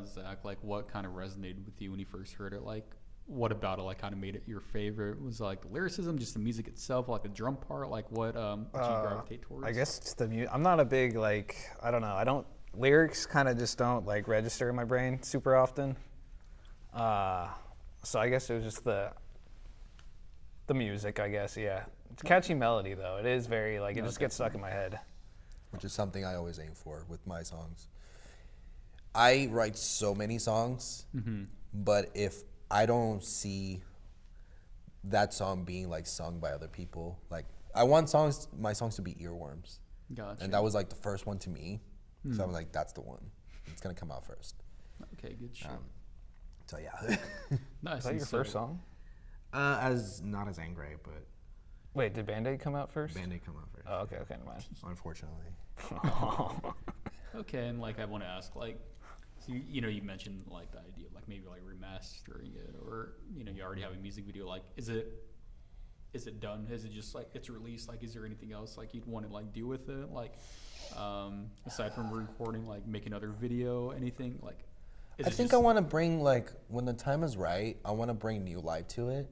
Zach, like, what kind of resonated with you when you first heard it? Like, what about it, like, kind of made it your favorite? Was it, like, the lyricism, just the music itself, like the drum part? Like, what did you gravitate towards? I guess it's the I'm not a big, like, I don't know. Lyrics kind of just don't, like, register in my brain super often. So I guess it was just the music, I guess, yeah. It's a catchy melody, though. It is very, like, it just gets stuck in my head. Which is something I always aim for with my songs. I write so many songs, but if I don't see that song being like sung by other people, like I want my songs to be earworms. Gotcha. And that was like the first one to me. So I was like, that's the one. It's gonna come out first. Okay, good shit. So yeah. Nice. Is that And your so- first song? Not as Endgray, but Wait, did Band-Aid come out first? Band-Aid come out first. Oh, okay, never mind. Unfortunately. Okay, and like I want to ask, like, so you mentioned like the idea of like maybe like remastering it, or you already have a music video. Like, is it done? Is it just like it's released? Like, is there anything else like you'd want to like do with it? Like, aside from recording, like make another video, anything like? I think I want to bring, like, when the time is right, I want to bring new life to it,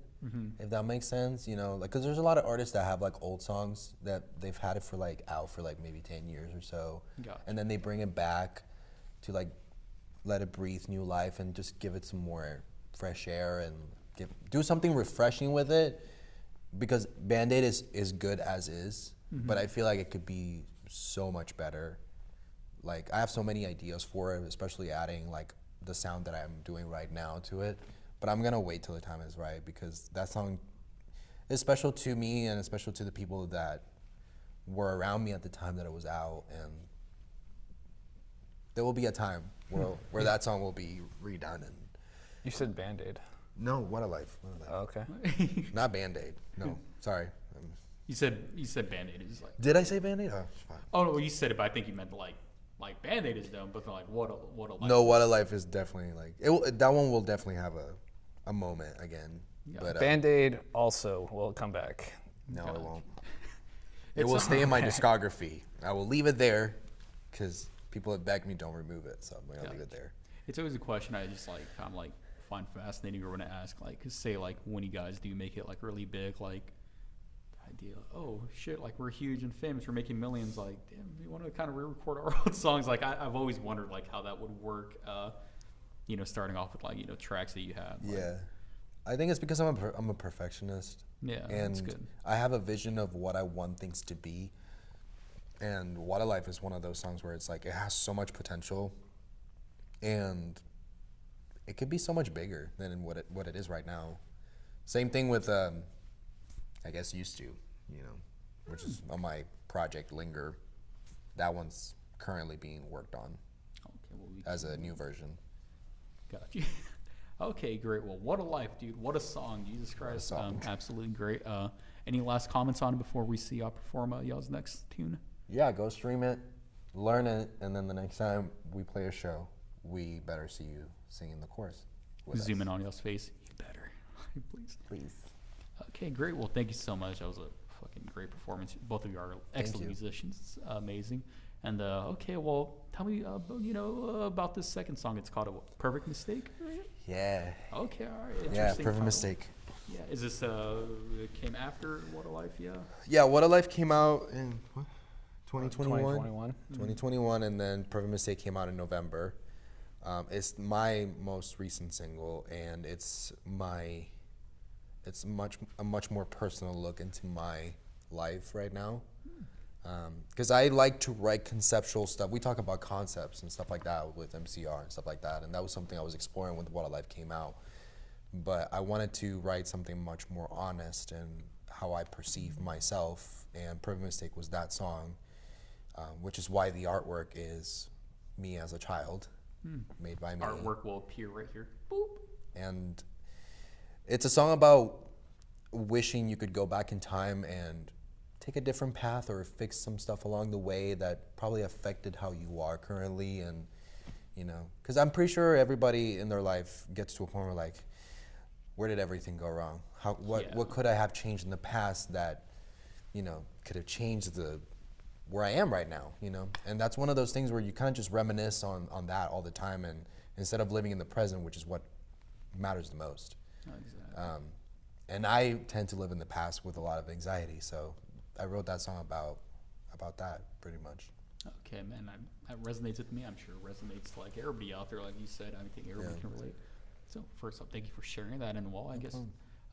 if that makes sense, like, because there's a lot of artists that have, like, old songs that they've had it for, like, out for, like, maybe 10 years or so, Gotcha. and then they bring it back to, like, let it breathe new life and just give it some more fresh air and do something refreshing with it, because Band-Aid is good as is, but I feel like it could be so much better. Like, I have so many ideas for it, especially adding, like, the sound that I'm doing right now to it, but I'm gonna wait till the time is right, because that song is special to me and it's special to the people that were around me at the time that it was out, and there will be a time where that song will be redone. And You said Band-Aid. no, What a Life. Oh, okay. Not Band-Aid. No, sorry. You said Band-Aid is like. Did I say Band-Aid? Oh, it's fine. Oh no, you said it, but I think you meant like Band-Aid is done, but then like what a life. No, What a Life is definitely like that one will definitely have a moment again. Yeah. But Band-Aid also will come back. no, God. it won't. It will stay in my discography. I will leave it there because people have begged me don't remove it, so I'm gonna leave it there. It's always a question I just like kind of like find fascinating or want to ask, like, 'cause say like when you guys do make it like really big, like the idea, oh shit, like we're huge and famous, we're making millions, like damn, we want to kind of re-record our old songs. Like I've always wondered like how that would work. Starting off with like tracks that you had. Like, Yeah, I think it's because I'm a perfectionist. Yeah, and that's good. I have a vision of what I want things to be. And What a Life is one of those songs where it's like it has so much potential, and it could be so much bigger than what it is right now. Same thing with I guess Used To, which is on my project Linger. That one's currently being worked on Okay, well, as a new version. got you. Okay, great. Well, What a Life, dude. What a song. Jesus Christ. song. Absolutely great. Any last comments on it before we see y'all perform y'all's next tune? Yeah, go stream it, learn it, and then the next time we play a show, we better see you singing the chorus. with us. Zoom in on y'all's face. You better. Please. Please. Okay, great. Well, thank you so much. That was a fucking great performance. Both of you are excellent you. musicians. It's amazing. And okay, well, tell me, about this second song. It's called Perfect Mistake. Yeah. Okay, all right. Yeah, Interesting Perfect title. Mistake. Yeah, is this it came after What a Life? Yeah. Yeah, What a Life came out in what? 2021? 2021. 2021, and then Perfect Mistake came out in November. It's my most recent single, and it's a much more personal look into my life right now. Because I like to write conceptual stuff. We talk about concepts and stuff like that with MCR and stuff like that, and that was something I was exploring when What a Life came out. But I wanted to write something much more honest and how I perceive myself, and Perfect Mistake was that song, which is why the artwork is me as a child, made by me. Artwork will appear right here. Boop. And it's a song about wishing you could go back in time and take a different path or fix some stuff along the way that probably affected how you are currently. And, you know, because I'm pretty sure everybody in their life gets to a point where like, where did everything go wrong? What could I have changed in the past that, you know, could have changed where I am right now, you know? And that's one of those things where you kind of just reminisce on that all the time, and instead of living in the present, which is what matters the most. Exactly. And I tend to live in the past with a lot of anxiety, so I wrote that song about that pretty much. Okay, man, that resonates with me. I'm sure it resonates to like everybody out there, like you said. I think everybody can relate. So first up, thank you for sharing that. And I guess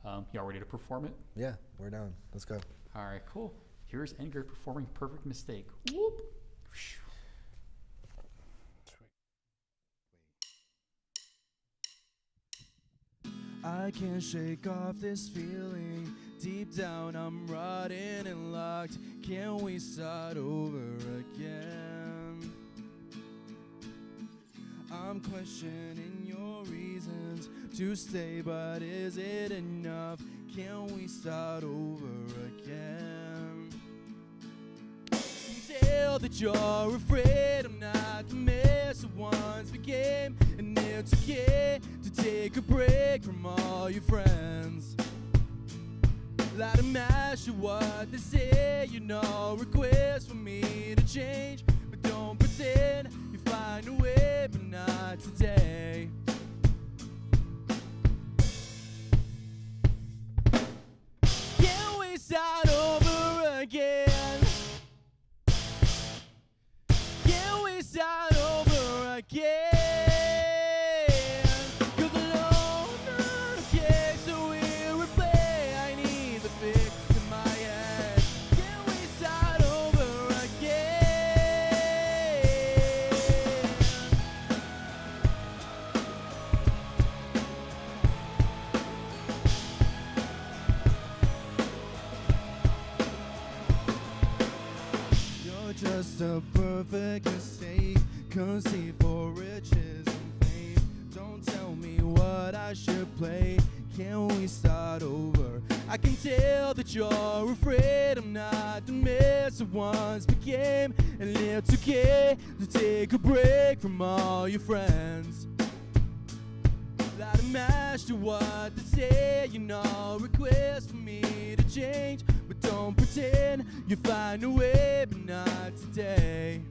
y'all ready to perform it? Yeah, we're down. Let's go. All right, cool. Here's Endgray performing "Perfect Mistake." Whoop. I can't shake off this feeling. Deep down I'm rotting and locked. Can we start over again? I'm questioning your reasons to stay, but is it enough? Can we start over again? Tell that you're afraid I'm not the mess I once became, and it's okay to take a break from all your friends. Let them ask you what they say, you know, request for me to change, but don't pretend you find a way, but not today. Can we start over again? Can we start over again? 'Cause I know I'm not okay, so we'll replay. I need the fix in my head. Can we start over again? You're just a perfect mistake, conceived for riches and fame. Don't tell me what I should play. Can we start over? I can tell that you're afraid I'm not the mess I once became, and it's okay to take a break from all your friends. Let them ask you what they say, you know, request for me to change, but don't pretend you find a way, but not today.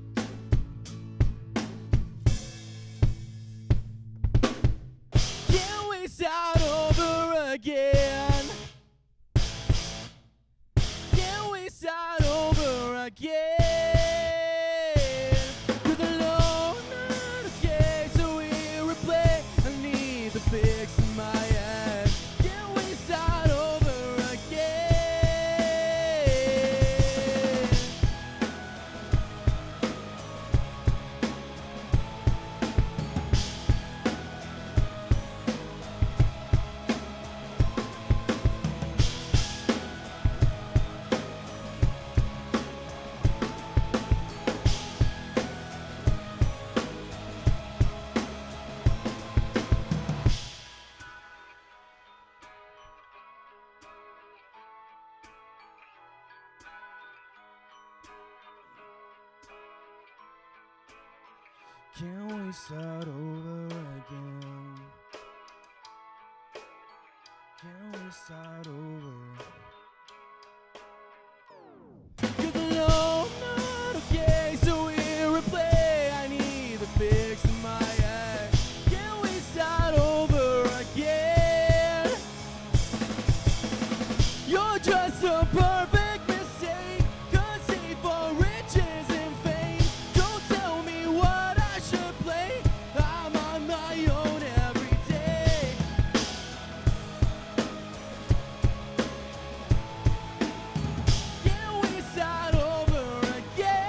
Can we start over again? Can we start over again? 'Cause I know I'm not okay, so we'll replay. I need the fix in my head. Can we start over again? Can we start over again? Can we start over? 'Cause I know I'm not okay, so we'll replay. I need the fix in my head. Can we start over again? You're just a perfect mistake, conceived for riches and fame. Don't tell me what I should play. I'm on my own every day. Can we start over again?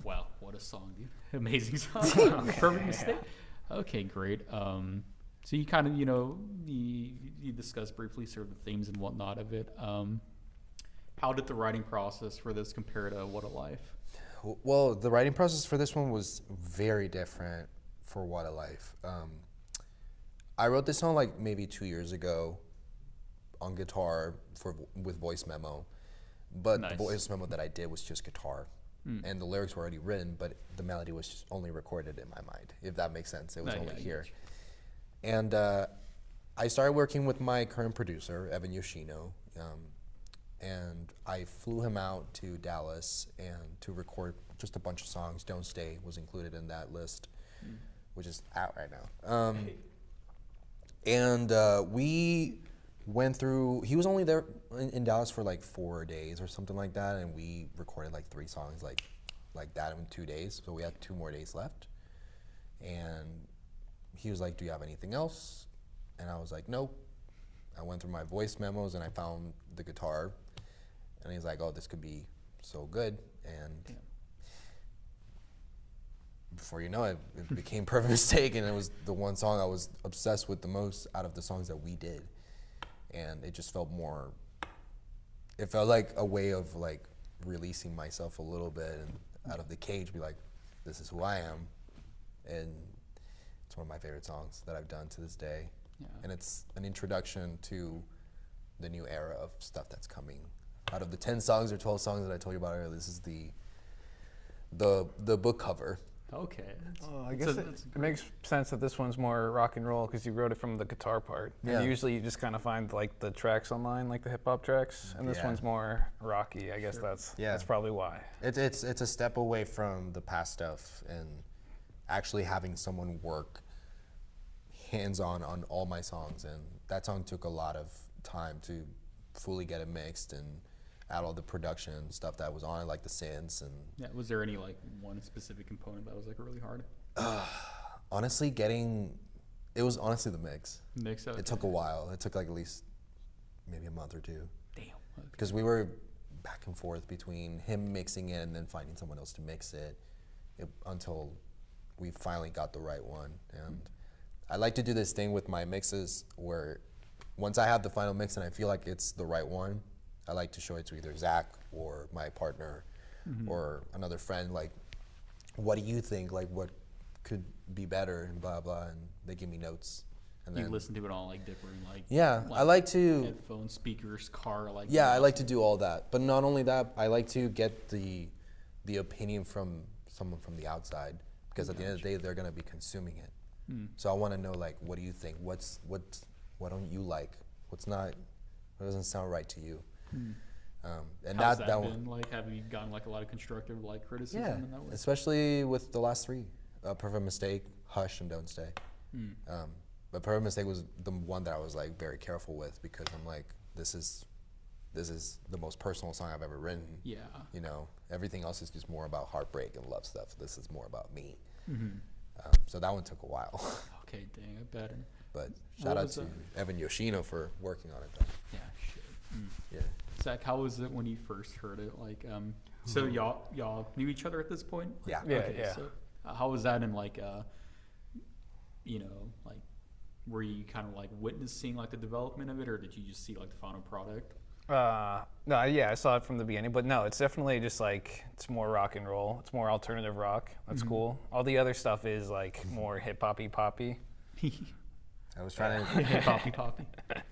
Wow, what a song, dude! Amazing song. Perfect mistake. Okay, great. So you kind of, you know, you discussed briefly sort of the themes and whatnot of it. how did the writing process for this compare to What a Life? Well, the writing process for this one was very different for What a Life. I wrote this song like maybe 2 years ago on guitar with voice memo, but Nice. the voice memo that I did was just guitar, and the lyrics were already written, but the melody was just only recorded in my mind, if that makes sense. It was No, only yeah, I here. get you. And I started working with my current producer, Evan Yoshino, and I flew him out to Dallas and to record just a bunch of songs. Don't Stay was included in that list, which is out right now. And we went through, he was only there in Dallas for like 4 days or something like that, and we recorded like 3 songs like that in 2 days. So we had 2 more days left. And he was like, do you have anything else? And I was like, nope. I went through my voice memos and I found the guitar. And he's like, oh, this could be so good. And before you know it, it became Perfect Mistake, and it was the one song I was obsessed with the most out of the songs that we did. And it just felt more, it felt like a way of like releasing myself a little bit and out of the cage, be like, this is who I am. And it's one of my favorite songs that I've done to this day. Yeah. And it's an introduction to the new era of stuff that's coming. Out of the 10 songs or 12 songs that I told you about earlier, this is the book cover. Okay. I guess it makes sense that this one's more rock and roll because you wrote it from the guitar part. Yeah. And usually you just kind of find like the tracks online, like the hip hop tracks, and this Yeah. one's more rocky. I guess that's probably why. It's a step away from the past stuff and actually having someone work hands-on on all my songs, and that song took a lot of time to fully get it mixed and add all the production stuff that was on it, like the synths and Yeah. Was there any like one specific component that was like really hard? honestly it was honestly the mix. Mix up. It took a while. It took like at least maybe a month or 2 Damn. Okay. because we were back and forth between him mixing it and then finding someone else to mix it until we finally got the right one. And I like to do this thing with my mixes where once I have the final mix and I feel like it's the right one, I like to show it to either Zach or my partner or another friend, like, what do you think? Like, what could be better and blah, blah, and they give me notes. And You then, listen to it all like different, like yeah, I like to, headphones, speakers, car, like yeah, I like to do all that. But not only that, I like to get the opinion from someone from the outside, because at the end of the day, they're going to be consuming it. So I want to know, like, what do you think? What don't you like? What doesn't sound right to you? And How's that been? one, Like, have you gotten like a lot of constructive like criticism yeah, in that way? especially with the last 3, Perfect Mistake, Hush, and Don't Stay. But Perfect Mistake was the one that I was like very careful with, because I'm like, this is the most personal song I've ever written. Yeah. You know, everything else is just more about heartbreak and love stuff. This is more about me. So that one took a while. Okay, dang, I bet. But What shout out was to that? Evan Yoshino for working on it. Though. Yeah, shit. Yeah. Zach, how was it when you first heard it? Like, so y'all knew each other at this point? Yeah. Yeah, Okay, yeah. So how was that in like, you know, like, were you kind of like witnessing like the development of it, or did you just see like the final product? No, yeah, I saw it from the beginning, but no, it's definitely just like, it's more rock and roll. It's more alternative rock. That's cool. All the other stuff is like more hip hoppy poppy. I was trying to. Poppy, poppy. Okay.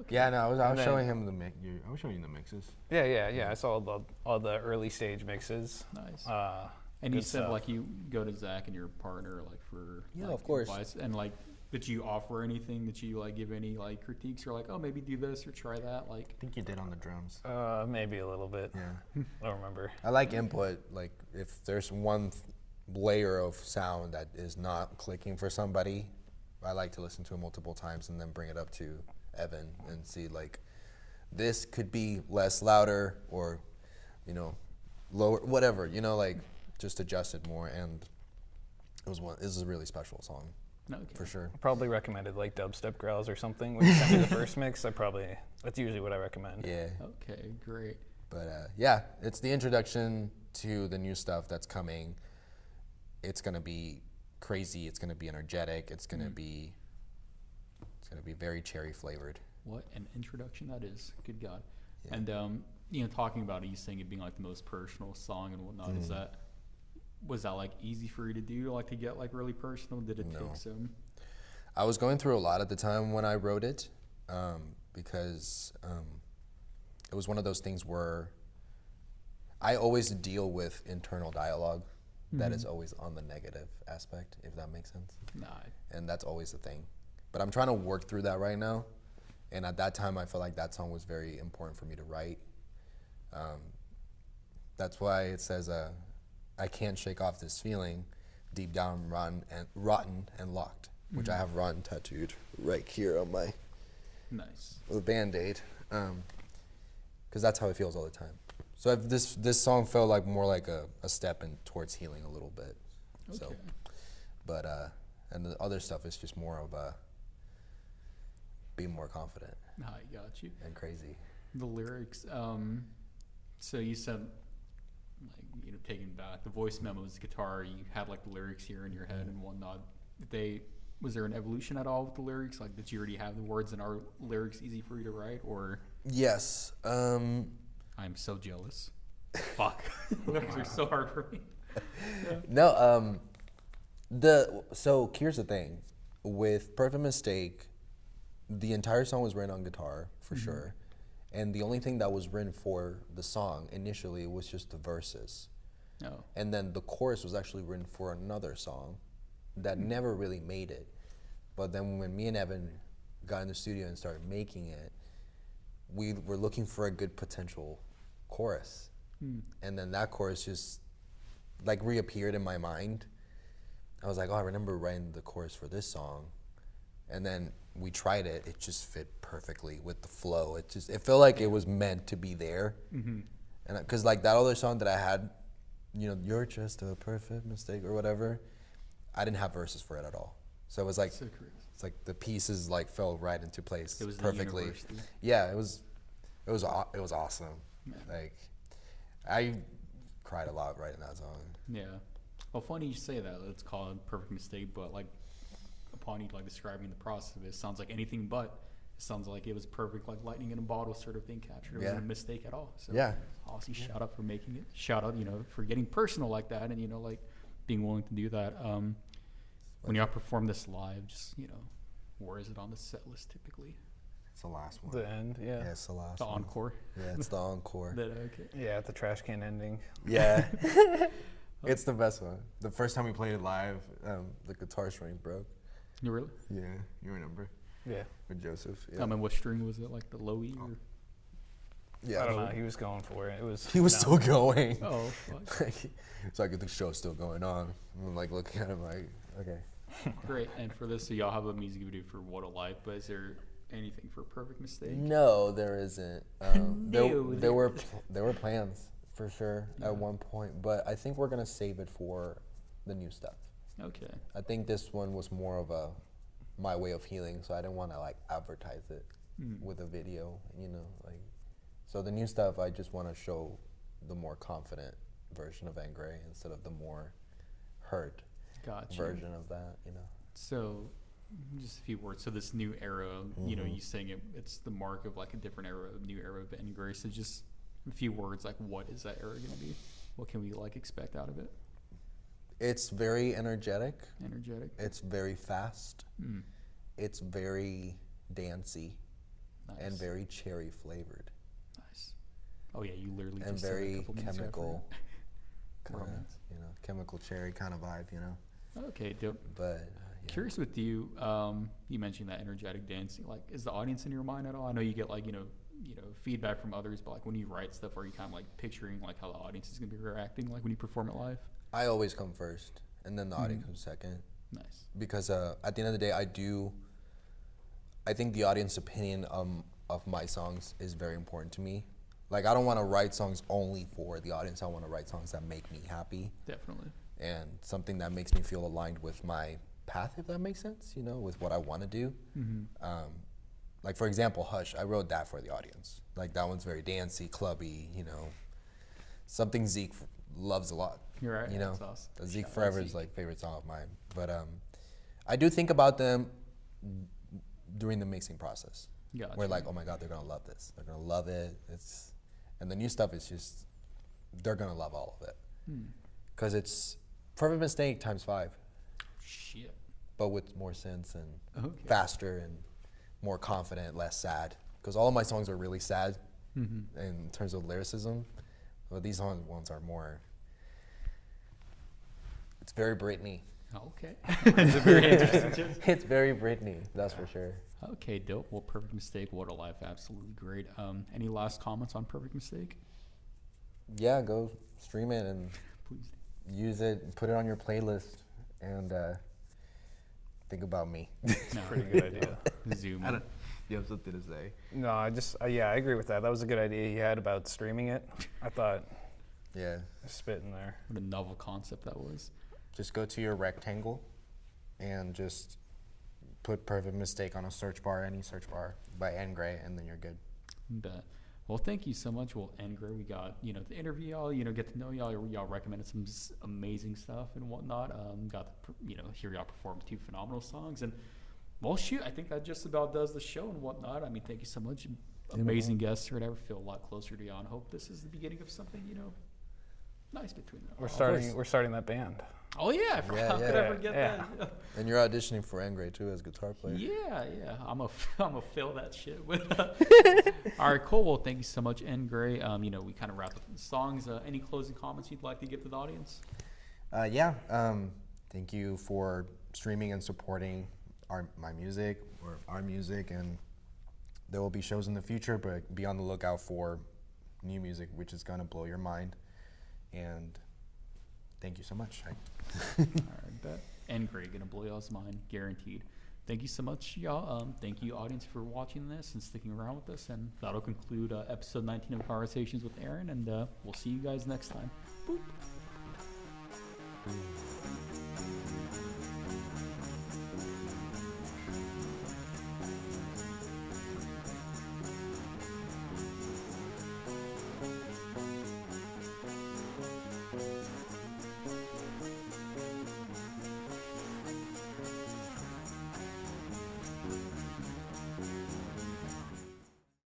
Yeah, no, I was And then- showing him the mix. I was showing you the mixes. Yeah. I saw all the early stage mixes. Nice. And good you said stuff. like you go to Zach and your partner like for Yeah, like, of course. advice, and like did you offer anything? Did you like give any like critiques or like, oh, maybe do this or try that? Like, I think you did on the drums. Maybe a little bit. Yeah. I don't remember. I like input. Like, if there's one layer of sound that is not clicking for somebody, I like to listen to it multiple times and then bring it up to Evan and see, like, this could be less louder or, you know, lower, whatever, you know, like, just adjust it more. And this is a really special song, okay. for sure. Probably recommended like dubstep growls or something. When you send me the first mix, that's usually what I recommend. Yeah. Okay, great. But yeah, it's the introduction to the new stuff that's coming. It's gonna be crazy. It's gonna be energetic. It's gonna be very cherry flavored. What an introduction that is. Good God. Yeah. And talking about it, you saying it being like the most personal song and whatnot, was that like easy for you to do, like to get like really personal? Did it take some? I was going through a lot at the time when I wrote it, because it was one of those things where I always deal with internal dialogue that is always on the negative aspect, if that makes sense. Nah. And that's always the thing. But I'm trying to work through that right now. And at that time, I felt like that song was very important for me to write. That's why it says, I can't shake off this feeling, deep down rotten and locked, which I have rotten tattooed right here on my with a Band-Aid, because that's how it feels all the time. So this song felt like more like a step in towards healing a little bit. Okay. So, but and the other stuff is just more of being more confident. I got you. And crazy. The lyrics. So you said, like, taking back the voice memos, guitar. You had like the lyrics here in your head and whatnot. Was there an evolution at all with the lyrics? Like, did you already have the words, and are lyrics easy for you to write, or? Yes. I'm so jealous. Fuck. Lyrics are so hard for me. No. So here's the thing, with Perfect Mistake, the entire song was written on guitar for sure, and the only thing that was written for the song initially was just the verses. Oh. And then the chorus was actually written for another song that never really made it. But then when me and Evan got in the studio and started making it, we were looking for a good potential chorus. And then that chorus just like reappeared in my mind. I was like, oh, I remember writing the chorus for this song. And then we tried it. It just fit perfectly with the flow. It felt like it was meant to be there. And because like that other song that I had, you're just a perfect mistake or whatever, I didn't have verses for it at all. So it was like, So crazy. it's like the pieces like fell right into place It was the perfectly. university. Yeah, it was awesome. Yeah. Like, I cried a lot writing that song. Yeah. Well, funny you say that. It's called Perfect Mistake, but like upon you like describing the process of it, sounds like anything but. It sounds like it was perfect, like lightning in a bottle sort of thing captured. It wasn't a mistake at all. So Yeah. Awesome. Shout out for making it. Shout out, for getting personal like that, and like being willing to do that. When y'all perform this live, just where is it on the set list typically? It's the last one. The end, yeah. Yeah, it's the last The one. encore. Yeah, it's the encore. Okay. Yeah, at the trash can ending. Yeah. It's the best one. The first time we played it live, the guitar strings broke. You really? Yeah, you remember? Yeah. With Joseph. Yeah. And what string was it? Like the low E? Or? Yeah. I don't know. He was going for it. It was. He was still going. Oh, fuck. It's like the show's still going on. I'm like looking at him like, okay. Great. And for this, so y'all have a music video for What a Life, but is there anything for Perfect Mistake? No, there isn't. No, there were plans for sure at one point, but I think we're gonna save it for the new stuff. Okay. I think this one was more of my way of healing, so I didn't want to like advertise it with a video, like. So the new stuff, I just want to show the more confident version of Endgray instead of the more hurt Gotcha. version of that, So, just a few words. So this new era, you saying it's the mark of like a different era, a new era of Endgray. So just a few words, like what is that era going to be? What can we like expect out of it? It's very energetic. Energetic. It's very fast. It's very dancey. Nice. And very cherry flavored. Nice. Oh yeah, you literally And just said a very couple minutes chemical, after. kind Romance. of, chemical cherry kind of vibe, Okay, dope. But yeah. Curious with you, you mentioned that energetic dancing. Like, is the audience in your mind at all? I know you get like feedback from others, but like when you write stuff, are you kind of like picturing like how the audience is gonna be reacting, like when you perform it live? I always come first, and then the audience comes second. Nice. Because at the end of the day, I think the audience opinion of my songs is very important to me. Like, I don't want to write songs only for the audience. I want to write songs that make me happy. Definitely. And something that makes me feel aligned with my path, if that makes sense, with what I want to do. Like, for example, Hush, I wrote that for the audience. Like, that one's very dancey, clubby, something Zeke loves a lot. You're right. That's awesome. Zeke Shout out Forever is Zeke. like favorite song of mine. But I do think about them during the mixing process. Gotcha. Where like, oh my God, they're gonna love this. They're gonna love it. And the new stuff is just, they're gonna love all of it. Hmm. Cause it's Perfect Mistake times 5, Shit. but with more synths and Okay. faster and more confident, less sad. Cause all of my songs are really sad Mm-hmm. in terms of lyricism, but these ones are more. It's very Britney. Okay. It's a very interesting choice. It's very Britney, that's for sure. Okay, dope. Well, Perfect Mistake, What a Life, absolutely great. Any last comments on Perfect Mistake? Yeah, go stream it and Please. use it, put it on your playlist, and think about me. No. Pretty good idea. Zoom. I don't, you have something to say? No, I just yeah, I agree with that. That was a good idea he had about streaming it. I thought Yeah, spit in there. What a novel concept that was. just go to your rectangle and just put Perfect Mistake on a search bar, any search bar by Endgray, and then you're good. Bet. Well, thank you so much. Well, Endgray, we got, the interview y'all, get to know y'all. Y'all recommended some amazing stuff and whatnot. Got to, hear y'all perform 2 phenomenal songs. And, well, shoot, I think that just about does the show and whatnot. I mean, thank you so much. Amazing guests or whatever. Feel a lot closer to y'all and hope this is the beginning of something, nice between them. We're starting that band. Oh, yeah. I forgot. Yeah, How could yeah. I forget Yeah. that? And you're auditioning for Endgray too as guitar player. Yeah. I'm gonna fill that shit with. All right, cool. Well, thank you so much, Endgray. We kind of wrapped up the songs. Any closing comments you'd like to give to the audience? Thank you for streaming and supporting my music or our music, and there will be shows in the future, but be on the lookout for new music, which is gonna blow your mind. And thank you so much. All right, bet. Endgray, gonna blow y'all's mind, guaranteed. Thank you so much, y'all. Thank you, audience, for watching this and sticking around with us. And that'll conclude episode 19 of Conversations with Aaron. And we'll see you guys next time. Boop.